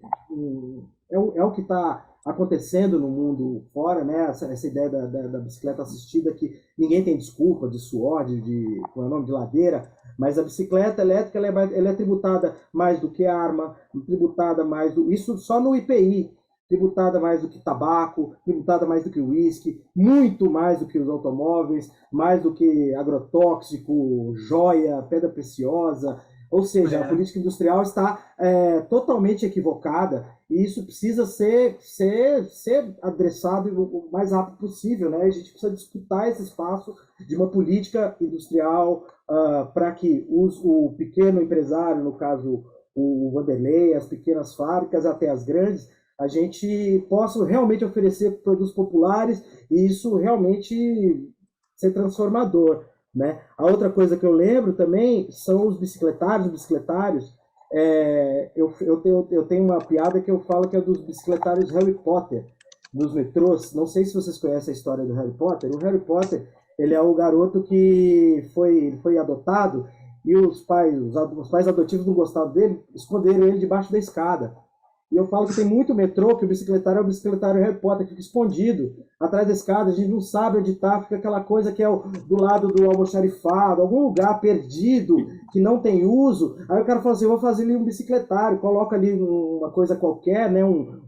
S4: é o que está acontecendo no mundo fora, né? Essa ideia da bicicleta assistida, que ninguém tem desculpa de suor, como é o nome, de ladeira, mas a bicicleta elétrica ela é tributada mais do que arma, tributada mais isso só no IPI, tributada mais do que tabaco, tributada mais do que uísque, muito mais do que os automóveis, mais do que agrotóxico, joia, pedra preciosa. Ou seja, a política industrial está totalmente equivocada, e isso precisa ser adressado o mais rápido possível, né? A gente precisa disputar esse espaço de uma política industrial para que o pequeno empresário, no caso o Vanderlei, as pequenas fábricas até as grandes, a gente possa realmente oferecer produtos populares e isso realmente ser transformador, né? A outra coisa que eu lembro também são os bicicletários. Eu tenho uma piada que eu falo que é dos bicicletários Harry Potter, dos metrôs. Não sei se vocês conhecem a história do Harry Potter. O Harry Potter, ele é o garoto que foi adotado, e os pais adotivos não gostavam dele, esconderam ele debaixo da escada. E eu falo que tem muito metrô que o bicicletário é o bicicletário Harry Potter, que fica escondido atrás da escada, a gente não sabe onde está, fica aquela coisa que é do lado do almoxarifado, algum lugar perdido, que não tem uso. Aí o cara fala assim, eu vou fazer ali um bicicletário, coloca ali uma coisa qualquer, né,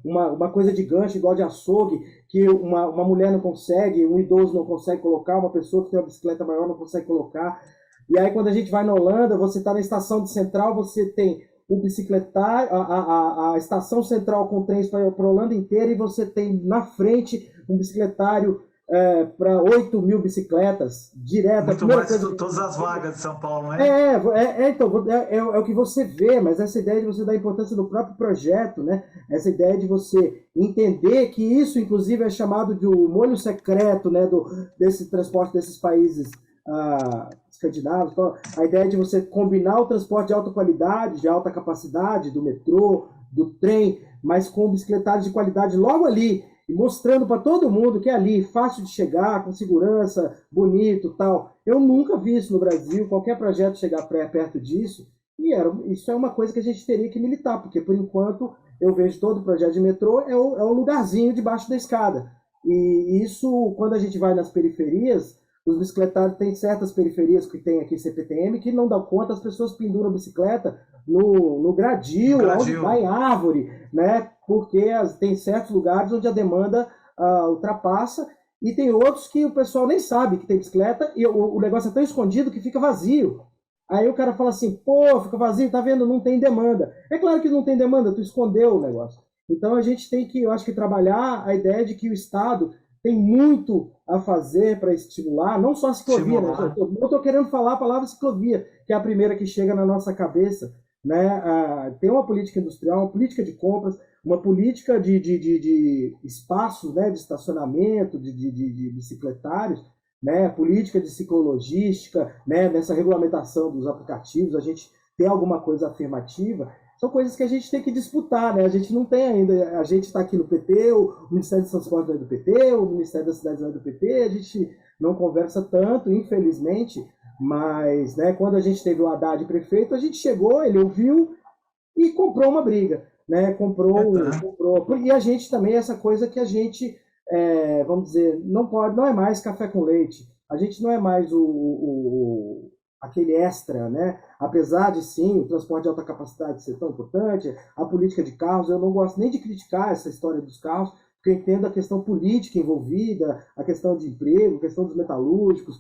S4: uma coisa de gancho, igual de açougue, que uma mulher não consegue, um idoso não consegue colocar, uma pessoa que tem uma bicicleta maior não consegue colocar. E aí quando a gente vai na Holanda, você está na estação de Central, você tem o bicicletário, a estação central com trens para a Holanda inteira, e você tem na frente um bicicletário para 8.000 bicicletas direto.
S2: Muito mais que todas as vagas de São Paulo, né?
S4: Então, é o que você vê, mas essa ideia de você dar importância no próprio projeto, né? Essa ideia de você entender que isso, inclusive, é chamado de o molho secreto, né? Desse transporte desses países escandinavos. Então, a ideia de você combinar o transporte de alta qualidade, de alta capacidade, do metrô, do trem, mas com bicicletários de qualidade logo ali, e mostrando para todo mundo que é ali, fácil de chegar, com segurança, bonito, tal. Eu nunca vi isso no Brasil, qualquer projeto chegar perto disso, e isso é uma coisa que a gente teria que militar, porque, por enquanto, eu vejo todo o projeto de metrô é um lugarzinho debaixo da escada. E isso, quando a gente vai nas periferias, os bicicletários, tem certas periferias que tem aqui CPTM que não dá conta, as pessoas penduram a bicicleta no gradil, onde vai árvore, né? Porque tem certos lugares onde a demanda ultrapassa, e tem outros que o pessoal nem sabe que tem bicicleta, e o negócio é tão escondido que fica vazio. Aí o cara fala assim, pô, fica vazio, tá vendo? Não tem demanda. É claro que não tem demanda, tu escondeu o negócio. Então a gente tem que, eu acho que, trabalhar a ideia de que o Estado tem muito a fazer para estimular, não só a ciclovia, né? Eu estou querendo falar a palavra ciclovia, que é a primeira que chega na nossa cabeça, né? Tem uma política industrial, uma política de compras, uma política de espaços, né? De estacionamento, de bicicletários, né? Política de ciclologística, né? Nessa regulamentação dos aplicativos, a gente tem alguma coisa afirmativa. São coisas que a gente tem que disputar, né? A gente não tem ainda, a gente está aqui no PT, o Ministério do Transporte não é do PT, o Ministério das Cidades não é do PT, a gente não conversa tanto, infelizmente, mas, né, quando a gente teve o Haddad prefeito, a gente chegou, ele ouviu e comprou uma briga, né? Comprou, e a gente também, essa coisa que a gente, vamos dizer, não é mais café com leite, a gente não é mais aquele extra, né? Apesar de, sim, o transporte de alta capacidade ser tão importante, a política de carros, eu não gosto nem de criticar essa história dos carros, porque eu entendo a questão política envolvida, a questão de emprego, a questão dos metalúrgicos.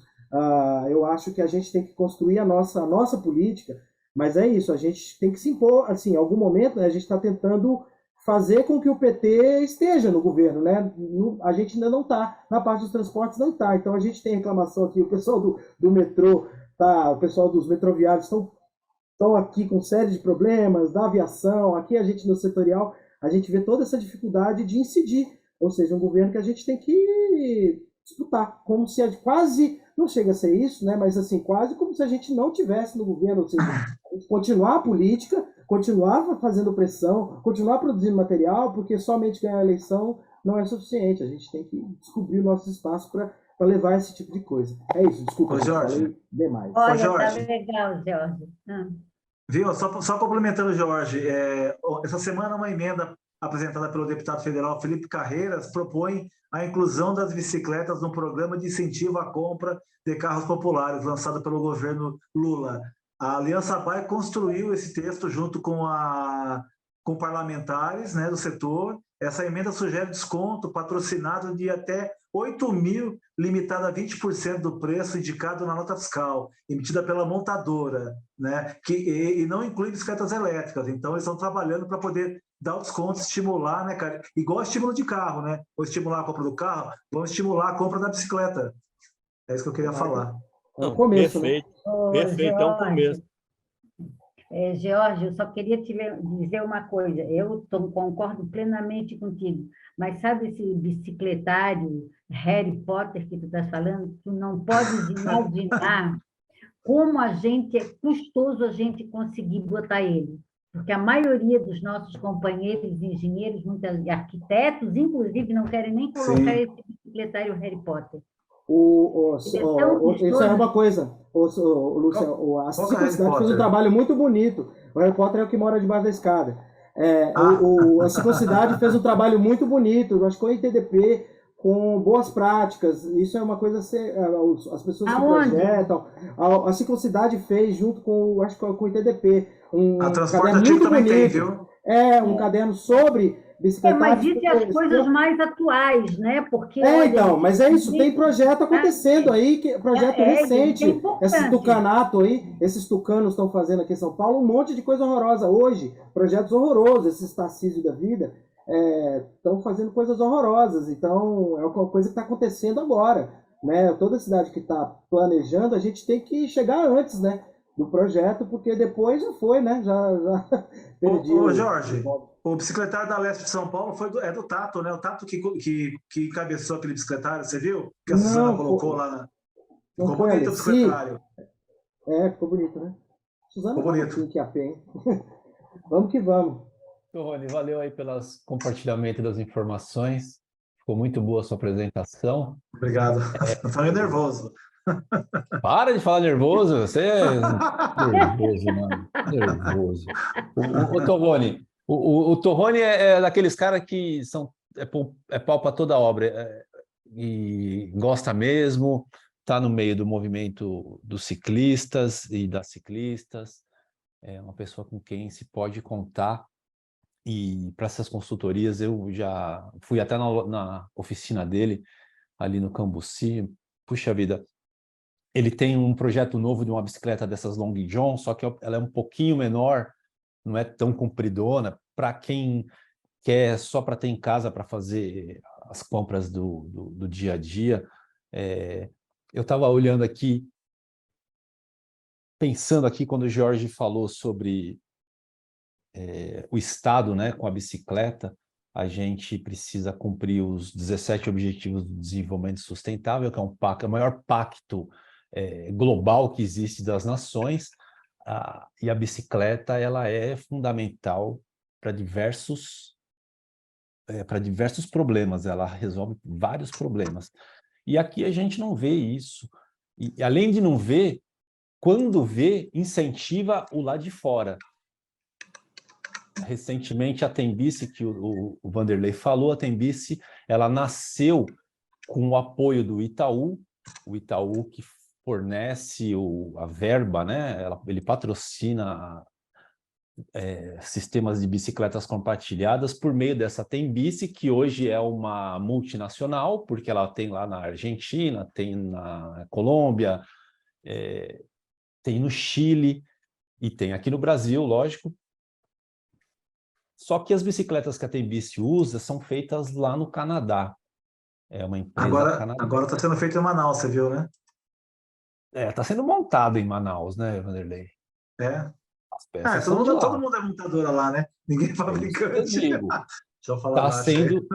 S4: Eu acho que a gente tem que construir a nossa política, mas é isso, a gente tem que se impor, assim, em algum momento, né, a gente está tentando fazer com que o PT esteja no governo, né? A gente ainda não está, na parte dos transportes não está, então a gente tem reclamação aqui, o pessoal do metrô, o pessoal dos metroviários estão aqui com série de problemas, da aviação, aqui a gente no setorial, a gente vê toda essa dificuldade de incidir, ou seja, um governo que a gente tem que disputar, como se quase, não chega a ser isso, né, mas assim, quase como se a gente não tivesse no governo, ou seja, continuar a política, continuar fazendo pressão, continuar produzindo material, porque somente ganhar a eleição não é suficiente, a gente tem que descobrir o nosso espaço para levar esse tipo de coisa. É isso, desculpa,
S2: Jorge.
S4: Falei demais.
S1: Olha,
S2: Jorge.
S1: tá legal, Jorge.
S2: Viu? Só complementando, Jorge, essa semana uma emenda apresentada pelo deputado federal Felipe Carreiras propõe a inclusão das bicicletas no programa de incentivo à compra de carros populares, lançado pelo governo Lula. A Aliança BAE construiu esse texto junto com parlamentares, né, do setor. Essa emenda sugere desconto patrocinado de até 8.000, limitado a 20% do preço indicado na nota fiscal, emitida pela montadora, né? E não inclui bicicletas elétricas. Então, eles estão trabalhando para poder dar o desconto, estimular, né, cara? Igual estímulo de carro, né? Ou estimular a compra do carro, vamos estimular a compra da bicicleta. É isso que eu queria falar.
S4: É o começo,
S5: perfeito,
S1: Ô,
S5: perfeito, é um começo.
S1: Jorge, eu só queria te dizer uma coisa. Eu concordo plenamente contigo, mas sabe esse bicicletário Harry Potter que tu estás falando? Tu não podes imaginar como é custoso a gente conseguir botar ele. Porque a maioria dos nossos companheiros engenheiros, muitos arquitetos, inclusive, não querem nem colocar esse bicicletário Harry Potter.
S4: Isso é uma coisa, Lúcia, a Ciclocidade fez um trabalho muito bonito. O Harry Potter é o que mora debaixo da escada. A Ciclocidade fez um trabalho muito bonito, acho que o ITDP, com boas práticas. Isso é uma coisa, as pessoas que projetam. A Ciclocidade fez junto com, acho que com o ITDP, um caderno muito bonito. Um caderno sobre
S1: Mas
S4: bicicletários...
S1: isso é as coisas mais atuais, né? Porque, olha,
S4: Então, mas é isso, tem projeto acontecendo aí, projeto
S1: isso é
S4: recente, esse
S1: importante.
S4: tucanato aí, esses tucanos estão fazendo aqui em São Paulo um monte de coisa horrorosa hoje, projetos horrorosos, esses Tarcísio da vida, estão fazendo coisas horrorosas, então é uma coisa que está acontecendo agora, né? Toda cidade que está planejando, a gente tem que chegar antes, né, do projeto, porque depois já foi, né? Já perdi
S2: Ô, Jorge, o bicicletário da Leste de São Paulo é do Tato, né? O Tato que cabeçou aquele bicicletário, você viu? Que a Suzana
S4: Não,
S2: colocou lá.
S4: não
S2: Ficou
S4: foi a
S2: bonito o
S4: Alessi?
S2: bicicletário.
S4: Ficou bonito, né? Suzana
S2: Ficou
S4: tá
S2: bonito.
S4: aqui a pé, hein? Vamos que vamos.
S6: Rony, valeu aí pelos compartilhamento das informações. Ficou muito boa a sua apresentação.
S2: Obrigado. Eu tô meio nervoso.
S6: Para de falar nervoso, você é nervoso, mano. Nervoso. O Torrone, o Torrone é daqueles caras que é pau para toda obra e gosta mesmo, está no meio do movimento dos ciclistas e das ciclistas, é uma pessoa com quem se pode contar. E para essas consultorias eu já fui até na oficina dele, ali no Cambuci. Puxa vida, ele tem um projeto novo de uma bicicleta dessas Long John, só que ela é um pouquinho menor, não é tão compridona, para quem quer só para ter em casa para fazer as compras do dia a dia. Eu estava olhando aqui, pensando aqui quando o Jorge falou sobre o Estado, né, com a bicicleta, a gente precisa cumprir os 17 Objetivos do Desenvolvimento Sustentável, que é o maior pacto global que existe das nações, e a bicicleta ela é fundamental para diversos problemas, ela resolve vários problemas. E aqui a gente não vê isso. E além de não ver, quando vê, incentiva o lá de fora. Recentemente, a Tembici, que o Vanderlei falou, a Tembici, ela nasceu com o apoio do Itaú, o Itaú que fornece a verba, né? Ele patrocina sistemas de bicicletas compartilhadas por meio dessa Tembici, que hoje é uma multinacional, porque ela tem lá na Argentina, tem na Colômbia, tem no Chile e tem aqui no Brasil, lógico. Só que as bicicletas que a Tembici usa são feitas lá no Canadá. É uma empresa canadense.
S2: Agora está sendo feito em Manaus, você viu, né?
S6: Está sendo montado em Manaus, né, Vanderlei?
S2: É.
S6: As peças são de
S2: todo
S6: lá.
S2: mundo é montadora lá, né? Ninguém é fabricante.
S6: Eu digo.
S2: Deixa eu falar
S6: Está sendo...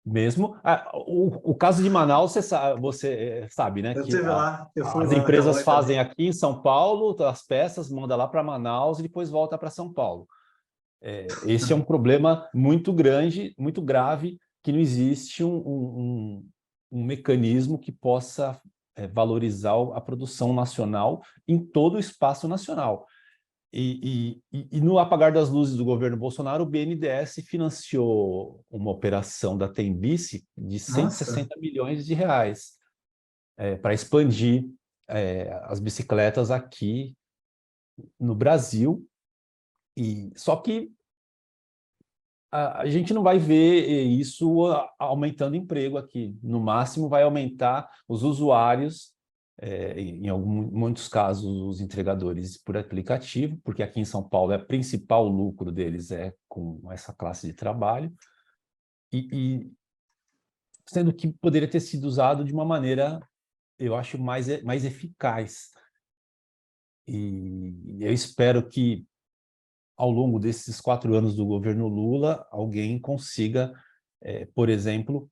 S6: mesmo. O caso de Manaus, você sabe, né?
S2: Eu
S6: Que
S2: estive lá, eu fui
S6: as
S2: lá
S6: empresas fazem aqui em São Paulo, as peças, manda lá para Manaus e depois volta para São Paulo. Esse é um problema muito grande, muito grave, que não existe um mecanismo que possa valorizar a produção nacional em todo o espaço nacional. E no apagar das luzes do governo Bolsonaro, o BNDES financiou uma operação da Tembici de 160 milhões de reais para expandir as bicicletas aqui no Brasil. Só que a gente não vai ver isso aumentando emprego aqui. No máximo, vai aumentar os usuários, em muitos casos, os entregadores por aplicativo, porque aqui em São Paulo o principal lucro deles é com essa classe de trabalho, sendo que poderia ter sido usado de uma maneira, eu acho, mais eficaz. E eu espero que, ao longo desses 4 anos do governo Lula, alguém consiga, por exemplo,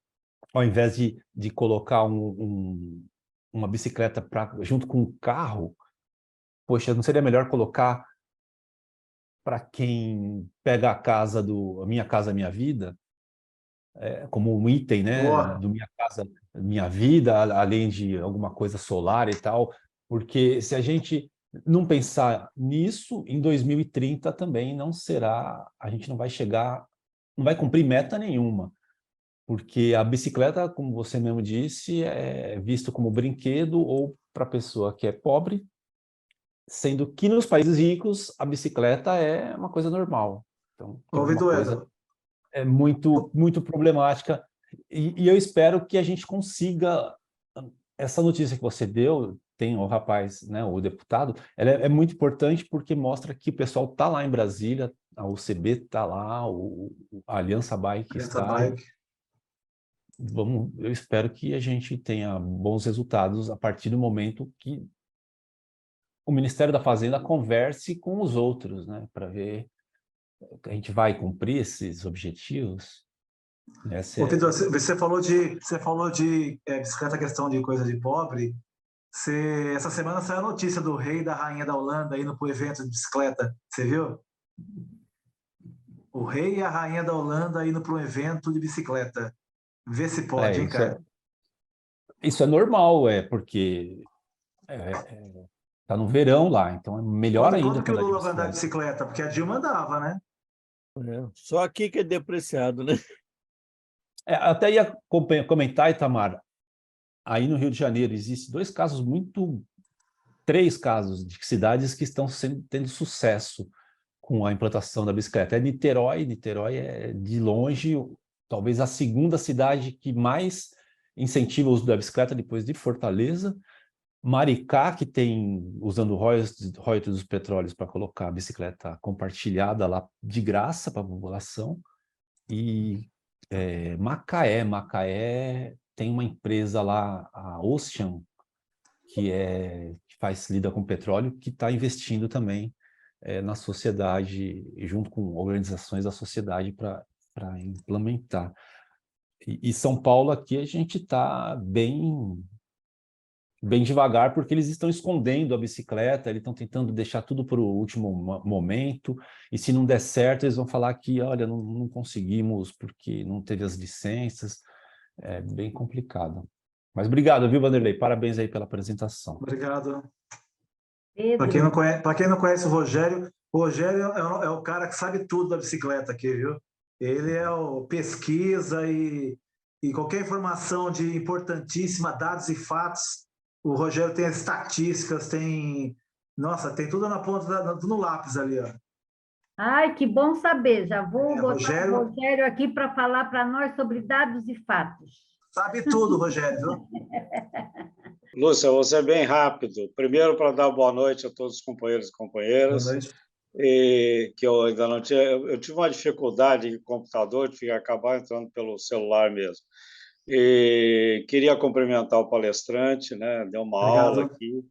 S6: ao invés de colocar uma bicicleta junto com um carro, poxa, não seria melhor colocar para quem pega a Minha Casa Minha Vida, como um item, né, do Minha Casa Minha Vida, além de alguma coisa solar e tal, porque se a gente não pensar nisso, em 2030 também não será, a gente não vai chegar, não vai cumprir meta nenhuma, porque a bicicleta, como você mesmo disse, é visto como brinquedo ou para a pessoa que é pobre, sendo que nos países ricos a bicicleta é uma coisa normal. Então,
S2: Ô,
S6: uma
S2: Vitor,
S6: coisa é muito problemática. E eu espero que a gente consiga. Essa notícia que você deu, tem o rapaz, né, o deputado, ela é muito importante porque mostra que o pessoal está lá em Brasília, a UCB está lá, a Aliança Bike
S2: essa
S6: está.
S2: bike.
S6: Eu espero que a gente tenha bons resultados a partir do momento que o Ministério da Fazenda converse com os outros, né, para ver que a gente vai cumprir esses objetivos.
S2: Ô, Vitor, você falou de bicicleta, questão de coisa de pobre. Essa semana saiu a notícia do rei e da rainha da Holanda indo para o evento de bicicleta. Você viu? O rei e a rainha da Holanda indo para um evento de bicicleta. Vê se pode, hein, cara?
S6: Isso é normal, porque tá no verão lá, então é melhor ainda
S2: Quando que o
S6: para andar de
S2: Lula vai andar de
S6: bicicleta.
S2: bicicleta? Porque a Dilma andava, né?
S5: Só aqui que é depreciado, né?
S6: Até ia comentar, Itamar, aí no Rio de Janeiro existe três casos de cidades que estão tendo sucesso com a implantação da bicicleta. É Niterói é de longe, talvez a segunda cidade que mais incentiva o uso da bicicleta depois de Fortaleza. Maricá, que tem, usando royalties dos petróleos para colocar a bicicleta compartilhada lá de graça para a população. E Macaé tem uma empresa lá, a Ocean, que lida com petróleo, que está investindo também na sociedade, junto com organizações da sociedade para implementar. E São Paulo aqui a gente está bem devagar, porque eles estão escondendo a bicicleta, eles estão tentando deixar tudo para o último momento, e se não der certo, eles vão falar que, olha, não conseguimos porque não teve as licenças. É bem complicado. Mas obrigado, viu, Vanderlei? Parabéns aí pela apresentação.
S2: Obrigado.
S1: Pedro,
S2: Para quem não conhece o Rogério é o cara que sabe tudo da bicicleta aqui, viu? Ele é o pesquisa e qualquer informação de importantíssima, dados e fatos. O Rogério tem as estatísticas, nossa, tem tudo na ponta, tudo no lápis ali, ó.
S1: ai, que bom saber. Já vou botar
S2: Rogério,
S1: o Rogério aqui para falar para nós sobre dados e fatos.
S2: sabe tudo, Rogério, viu?
S7: Lúcia, você é bem rápido. Primeiro, para dar boa noite a todos os companheiros e companheiras.
S2: Boa noite.
S7: Que eu ainda não tinha. Eu tive uma dificuldade em computador, tive que acabar entrando pelo celular mesmo. E queria cumprimentar o palestrante, né? Deu uma aula aqui.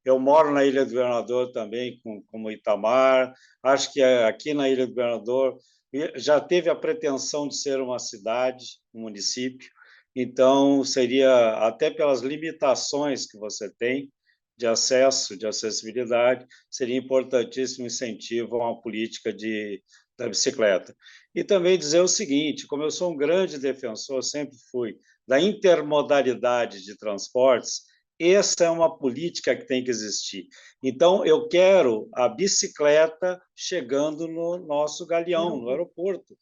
S7: Eu moro na Ilha do Governador também, como Itamar. Acho que aqui na Ilha do Governador já teve a pretensão de ser uma cidade, um município. Então, seria, até pelas limitações que você tem de acesso, de acessibilidade, seria importantíssimo incentivo a uma política da bicicleta. E também dizer o seguinte, como eu sou um grande defensor, sempre fui, da intermodalidade de transportes, essa é uma política que tem que existir. Então, eu quero a bicicleta chegando no nosso galeão, no aeroporto.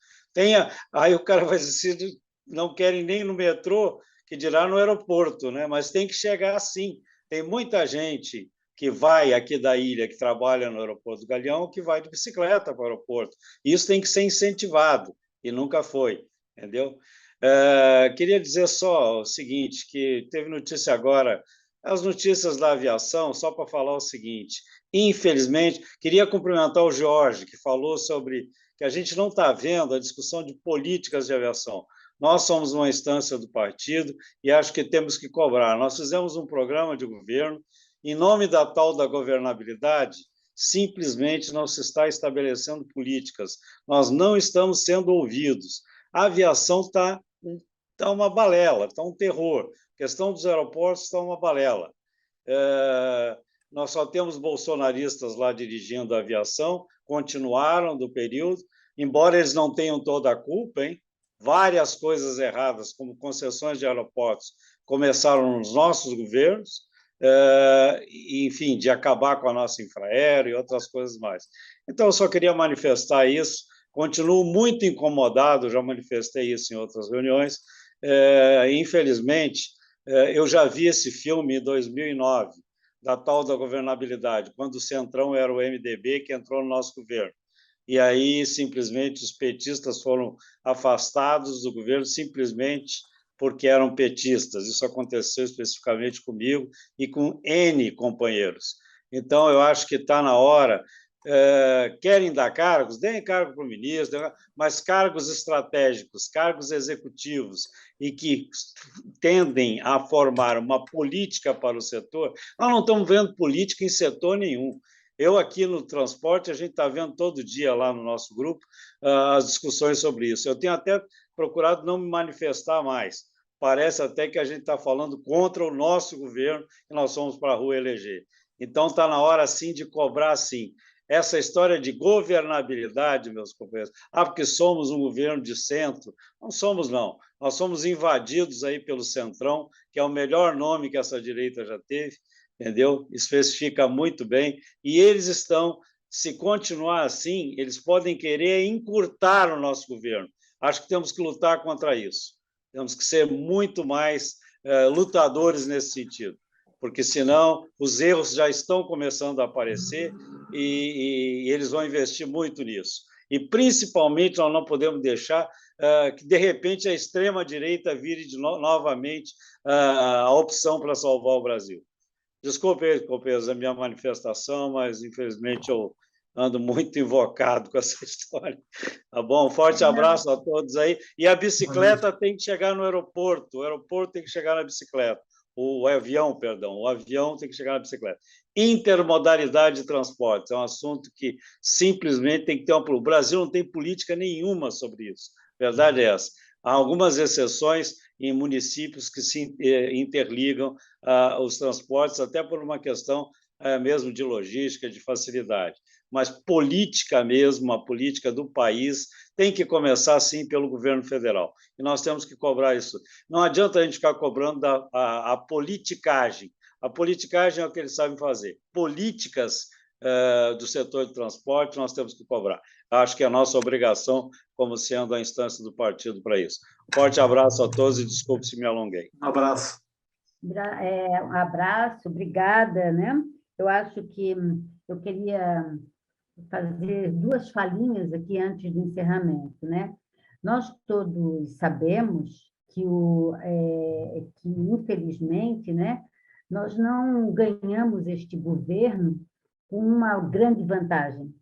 S7: Aí o cara vai dizer, não querem nem no metrô, que dirá no aeroporto, né? Mas tem que chegar assim. Tem muita gente que vai aqui da ilha, que trabalha no aeroporto do Galeão, que vai de bicicleta para o aeroporto. Isso tem que ser incentivado, e nunca foi, entendeu? Queria dizer só o seguinte, que teve notícia agora, as notícias da aviação, só para falar o seguinte, infelizmente, queria cumprimentar o Jorge, que falou sobre que a gente não está vendo a discussão de políticas de aviação. Nós somos uma instância do partido e acho que temos que cobrar. Nós fizemos um programa de governo, em nome da tal da governabilidade, simplesmente não se está estabelecendo políticas. Nós não estamos sendo ouvidos. A aviação está uma balela, está um terror. A questão dos aeroportos está uma balela. Nós só temos bolsonaristas lá dirigindo a aviação, continuaram do período, embora eles não tenham toda a culpa, hein? Várias coisas erradas, como concessões de aeroportos, começaram nos nossos governos, enfim, de acabar com a nossa infraero e outras coisas mais. Então, eu só queria manifestar isso. Continuo muito incomodado, já manifestei isso em outras reuniões. Infelizmente, eu já vi esse filme em 2009, da tal da governabilidade, quando o Centrão era o MDB que entrou no nosso governo. e aí simplesmente os petistas foram afastados do governo simplesmente porque eram petistas. Isso aconteceu especificamente comigo e com N companheiros. Então, eu acho que está na hora. Querem dar cargos? Deem cargo para o ministro, mas cargos estratégicos, cargos executivos, e que tendem a formar uma política para o setor. Nós não estamos vendo política em setor nenhum. Eu, aqui no transporte, a gente está vendo todo dia lá no nosso grupo as discussões sobre isso. Eu tenho até procurado não me manifestar mais. Parece até que a gente está falando contra o nosso governo e nós somos para a rua eleger. Então, está na hora, sim, de cobrar, sim. Essa história de governabilidade, meus companheiros, porque somos um governo de centro, não somos, não. Nós somos invadidos aí pelo Centrão, que é o melhor nome que essa direita já teve, entendeu? Especifica muito bem, e eles estão, se continuar assim, eles podem querer encurtar o nosso governo. Acho que temos que lutar contra isso. Temos que ser muito mais lutadores nesse sentido, porque senão os erros já estão começando a aparecer e eles vão investir muito nisso. E, principalmente, nós não podemos deixar que, de repente, a extrema-direita vire novamente a opção para salvar o Brasil. Desculpe, companheiros, a minha manifestação, mas, infelizmente, eu ando muito invocado com essa história. Tá bom? Um forte abraço a todos aí. E a bicicleta tem que chegar no aeroporto, o aeroporto tem que chegar na bicicleta. O avião tem que chegar na bicicleta. Intermodalidade de transportes é um assunto que simplesmente tem que ter o Brasil não tem política nenhuma sobre isso. A verdade é essa. Há algumas exceções em municípios que se interligam os transportes, até por uma questão mesmo de logística, de facilidade. Mas política mesmo, a política do país, tem que começar, sim, pelo governo federal. E nós temos que cobrar isso. Não adianta a gente ficar cobrando a politicagem. A politicagem é o que eles sabem fazer. Políticas do setor de transporte nós temos que cobrar. Acho que é a nossa obrigação, como sendo a instância do partido para isso. Forte abraço a todos e desculpe se me alonguei.
S2: Um abraço.
S1: Um abraço, obrigada, né? Eu acho que eu queria fazer duas falinhas aqui antes do encerramento, né? Nós todos sabemos que, infelizmente, né, nós não ganhamos este governo com uma grande vantagem,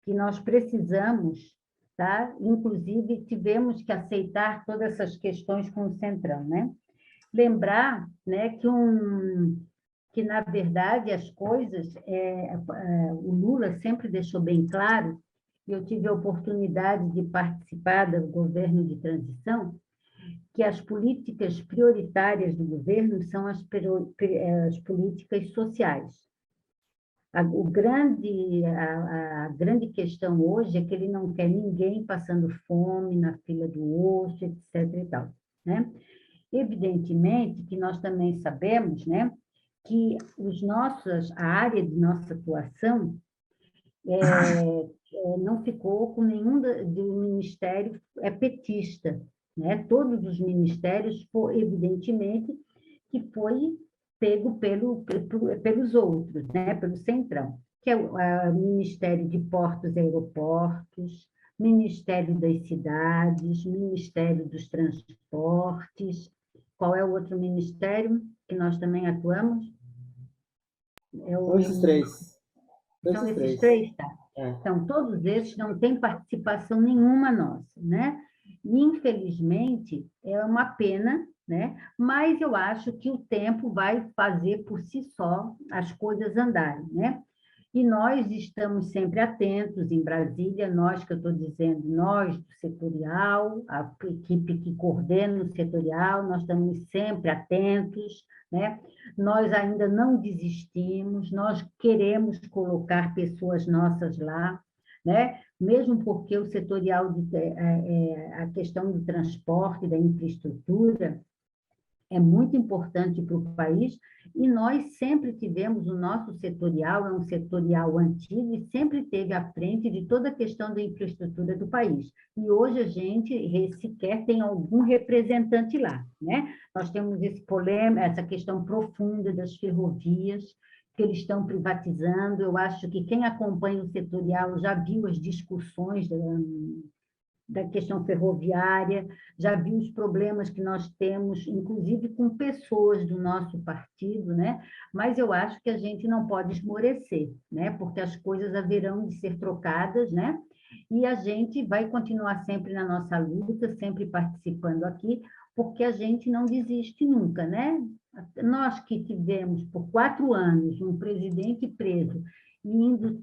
S1: que nós precisamos, tá? Inclusive, tivemos que aceitar todas essas questões com o Centrão, né? Lembrar, né, que, na verdade, as coisas, o Lula sempre deixou bem claro, e eu tive a oportunidade de participar do governo de transição, que as políticas prioritárias do governo são as políticas sociais. A grande questão hoje é que ele não quer ninguém passando fome na fila do osso, etc. e tal, né? Evidentemente que nós também sabemos, né, que a área de nossa atuação não ficou com nenhum do ministério petista, né? Todos os ministérios, evidentemente, que foi pego pelos outros, né? Pelo Centrão, que é o Ministério de Portos e Aeroportos, Ministério das Cidades, Ministério dos Transportes. Qual é o outro ministério que nós também atuamos?
S4: São esses três.
S1: São esses três, tá? Então, todos esses não têm participação nenhuma nossa, né? E, infelizmente, é uma pena, né? Mas eu acho que o tempo vai fazer por si só as coisas andarem, né? E nós estamos sempre atentos em Brasília, nós que eu estou dizendo, nós do setorial, a equipe que coordena o setorial, nós estamos sempre atentos, né? Nós ainda não desistimos, nós queremos colocar pessoas nossas lá, né? Mesmo porque o setorial, a questão do transporte, da infraestrutura, é muito importante para o país, e nós sempre tivemos o nosso setorial, é um setorial antigo, e sempre esteve à frente de toda a questão da infraestrutura do país. E hoje a gente sequer tem algum representante lá, né? Nós temos essa questão profunda das ferrovias, que eles estão privatizando. Eu acho que quem acompanha o setorial já viu as discussões da questão ferroviária, já viu os problemas que nós temos, inclusive com pessoas do nosso partido, né? Mas eu acho que a gente não pode esmorecer, né? Porque as coisas haverão de ser trocadas, né? E a gente vai continuar sempre na nossa luta, sempre participando aqui, porque a gente não desiste nunca, né? Nós que tivemos por 4 anos um presidente preso, indo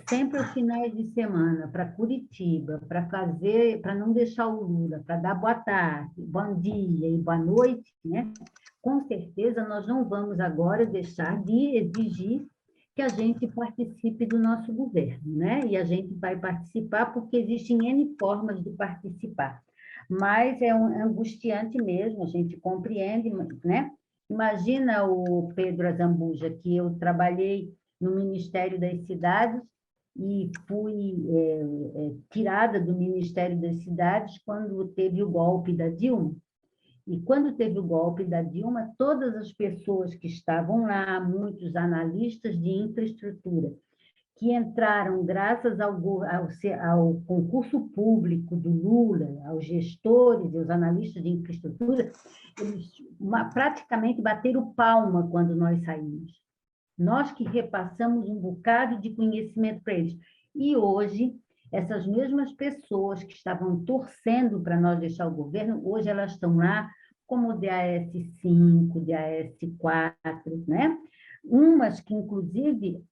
S1: sempre aos finais de semana para Curitiba, para não deixar o Lula, para dar boa tarde, bom dia e boa noite, né? Com certeza nós não vamos agora deixar de exigir que a gente participe do nosso governo, né? E a gente vai participar porque existem N formas de participar. Mas é angustiante mesmo, a gente compreende, né? Imagina o Pedro Azambuja, que eu trabalhei no Ministério das Cidades e fui tirada do Ministério das Cidades quando teve o golpe da Dilma. E quando teve o golpe da Dilma, todas as pessoas que estavam lá, muitos analistas de infraestrutura, que entraram graças ao concurso público do Lula, aos gestores e aos analistas de infraestrutura, eles praticamente bateram palma quando nós saímos. Nós que repassamos um bocado de conhecimento para eles. E hoje, essas mesmas pessoas que estavam torcendo para nós deixar o governo, hoje elas estão lá como DAS-5, DAS-4, né? Umas que, inclusive,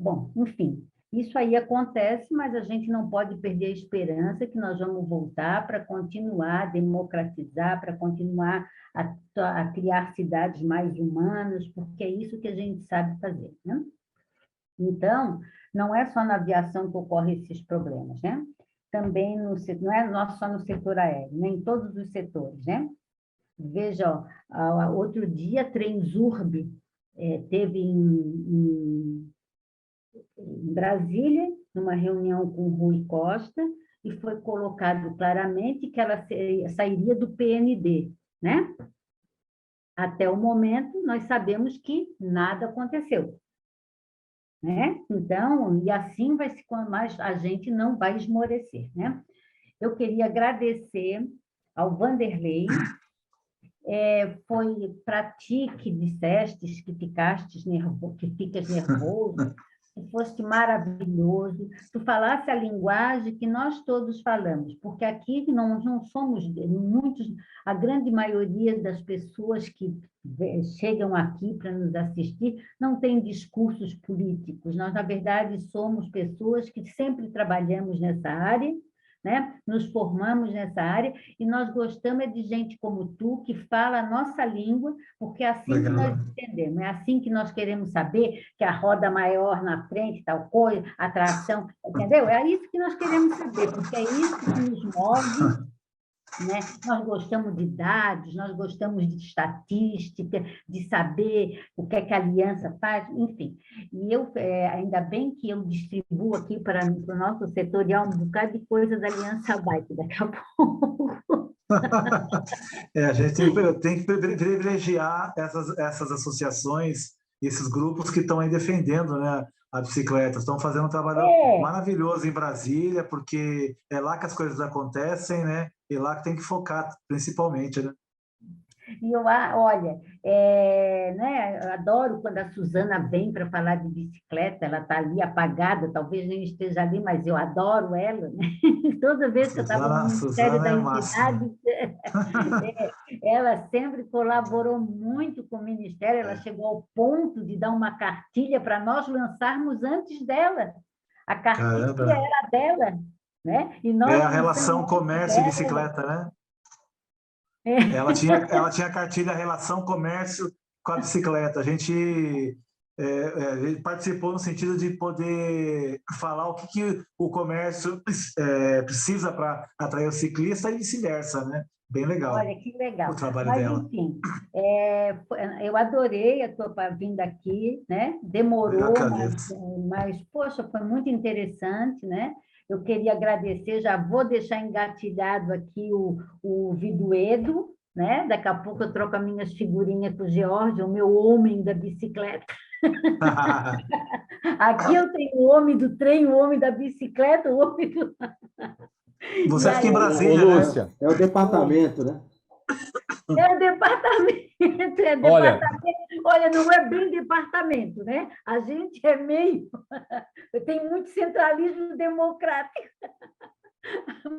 S1: bom, enfim, isso aí acontece, mas a gente não pode perder a esperança que nós vamos voltar para continuar a democratizar, para continuar a criar cidades mais humanas, porque é isso que a gente sabe fazer, né? Então, não é só na aviação que ocorrem esses problemas, né? Também não é só no setor aéreo, né? Em todos os setores, né? Veja, ó, outro dia, a Transurb teve em Brasília, numa reunião com o Rui Costa, e foi colocado claramente que ela sairia do PND, né? Até o momento, nós sabemos que nada aconteceu, né? Então, e assim vai se, mas a gente não vai esmorecer, né? Eu queria agradecer ao Vanderlei, foi para ti que dissestes que ficas nervoso, que fosse maravilhoso, tu falasse a linguagem que nós todos falamos, porque aqui não somos muitos, a grande maioria das pessoas que chegam aqui para nos assistir não tem discursos políticos, nós, na verdade, somos pessoas que sempre trabalhamos nessa área, né? Nos formamos nessa área e nós gostamos de gente como tu, que fala a nossa língua, porque é assim que nós entendemos, é assim que nós queremos saber que a roda maior na frente, tal coisa, a tração, entendeu? É isso que nós queremos saber, porque é isso que nos move, né? Nós gostamos de dados, nós gostamos de estatística, de saber o que é que a aliança faz, enfim. E eu, ainda bem que eu distribuo aqui para o nosso setorial um bocado de coisa da Aliança Bike daqui a pouco.
S2: A gente tem que privilegiar essas associações, esses grupos que estão aí defendendo, né, a bicicleta. Estão fazendo um trabalho maravilhoso em Brasília, porque é lá que as coisas acontecem, né? E lá que tem que focar, principalmente, né?
S1: E eu, olha, né, eu adoro quando a Suzana vem para falar de bicicleta, ela está ali apagada, talvez nem esteja ali, mas eu adoro ela, né? Toda vez que eu estava no Ministério da Entidade, ela sempre colaborou muito com o Ministério, ela chegou ao ponto de dar uma cartilha para nós lançarmos antes dela. A cartilha era dela, né? E nós
S2: a relação comércio e bicicleta, né? Ela tinha cartilha relação comércio com a bicicleta. A gente participou no sentido de poder falar o que o comércio precisa para atrair o ciclista e vice-versa, né? Bem legal.
S1: Olha, que legal.
S2: O trabalho
S1: Mas,
S2: dela.
S1: enfim, eu adorei a tua vinda aqui, né? Demorou, mas, poxa, foi muito interessante, né? Eu queria agradecer, já vou deixar engatilhado aqui o Viduedo, né? Daqui a pouco eu troco as minhas figurinhas com o George, o meu homem da bicicleta. Aqui eu tenho o homem do trem, o homem da bicicleta, o homem do...
S2: Você
S1: E
S2: fica em
S1: aí-
S2: Brasília,
S6: Ô,
S2: né?
S6: Lúcia,
S4: É o departamento, né?
S1: É departamento, é
S6: olha,
S1: departamento. Olha, não é bem departamento, né? A gente é meio... Tem muito centralismo democrático.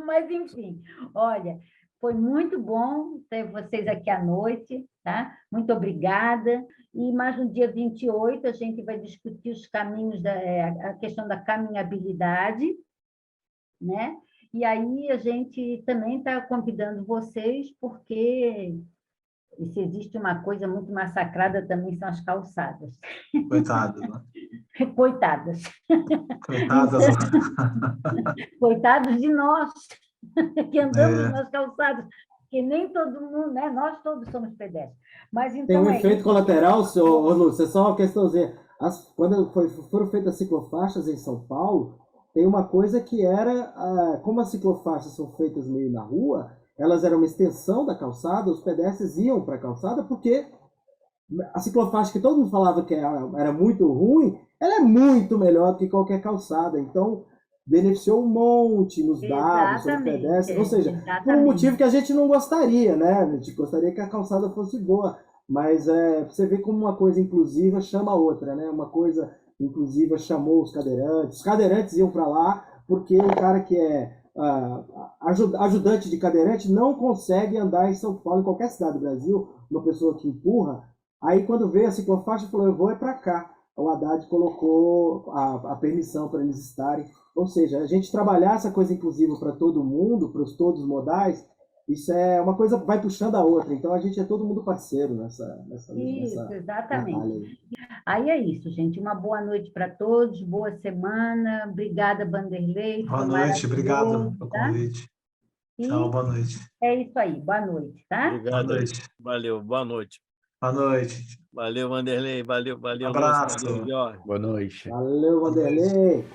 S1: Mas, enfim, olha, foi muito bom ter vocês aqui à noite, tá? Muito obrigada. E mais no dia 28 a gente vai discutir os caminhos, a questão da caminhabilidade, né? E aí a gente também está convidando vocês, porque se existe uma coisa muito massacrada também são as calçadas.
S2: Coitado, né?
S1: Coitadas.
S2: Coitadas.
S1: Coitados de nós, que andamos
S2: É.
S1: nas calçadas, que nem todo mundo, né? Nós todos somos pedestres. Mas
S4: Tem
S1: então
S4: um
S1: é
S4: efeito
S1: isso.
S4: colateral, ô, Lúcio, é só uma questãozinha. Quando foram feitas as ciclofaixas em São Paulo, tem uma coisa que era, como as ciclofaixas são feitas meio na rua, elas eram uma extensão da calçada, os pedestres iam para a calçada, porque a ciclofaixa que todo mundo falava que era muito ruim, ela é muito melhor do que qualquer calçada. Então, beneficiou um monte nos dados sobre
S1: Exatamente,
S4: pedestres, ou seja, por um motivo que a gente não gostaria, né? A gente gostaria que a calçada fosse boa, mas você vê como uma coisa inclusiva chama a outra, né? Uma coisa inclusiva chamou os cadeirantes iam para lá porque o cara que é ajudante de cadeirante não consegue andar em São Paulo, em qualquer cidade do Brasil, uma pessoa que empurra. Aí quando veio a ciclofaixa, falou, eu vou para cá. O Haddad colocou a permissão para eles estarem. Ou seja, a gente trabalhar essa coisa inclusiva para todo mundo, para os todos modais, isso é uma coisa que vai puxando a outra. Então a gente é todo mundo parceiro nessa
S1: Isso,
S4: batalha
S1: exatamente.
S4: aí.
S1: Aí é isso, gente. Uma boa noite para todos, boa semana. Obrigada, Vanderlei.
S2: Boa
S1: Foi
S2: noite, obrigado
S1: maravilhoso,
S2: pelo
S1: tá?
S2: convite.
S1: E
S2: Tchau, boa noite.
S1: é isso aí. Boa noite, tá?
S2: Boa
S5: Obrigado.
S2: noite.
S5: Valeu. Boa noite.
S2: Boa noite.
S5: Valeu, Vanderlei. Valeu, Lúcio.
S2: Abraço.
S5: Valeu, Jorge.
S6: boa noite.
S4: Valeu, Vanderlei!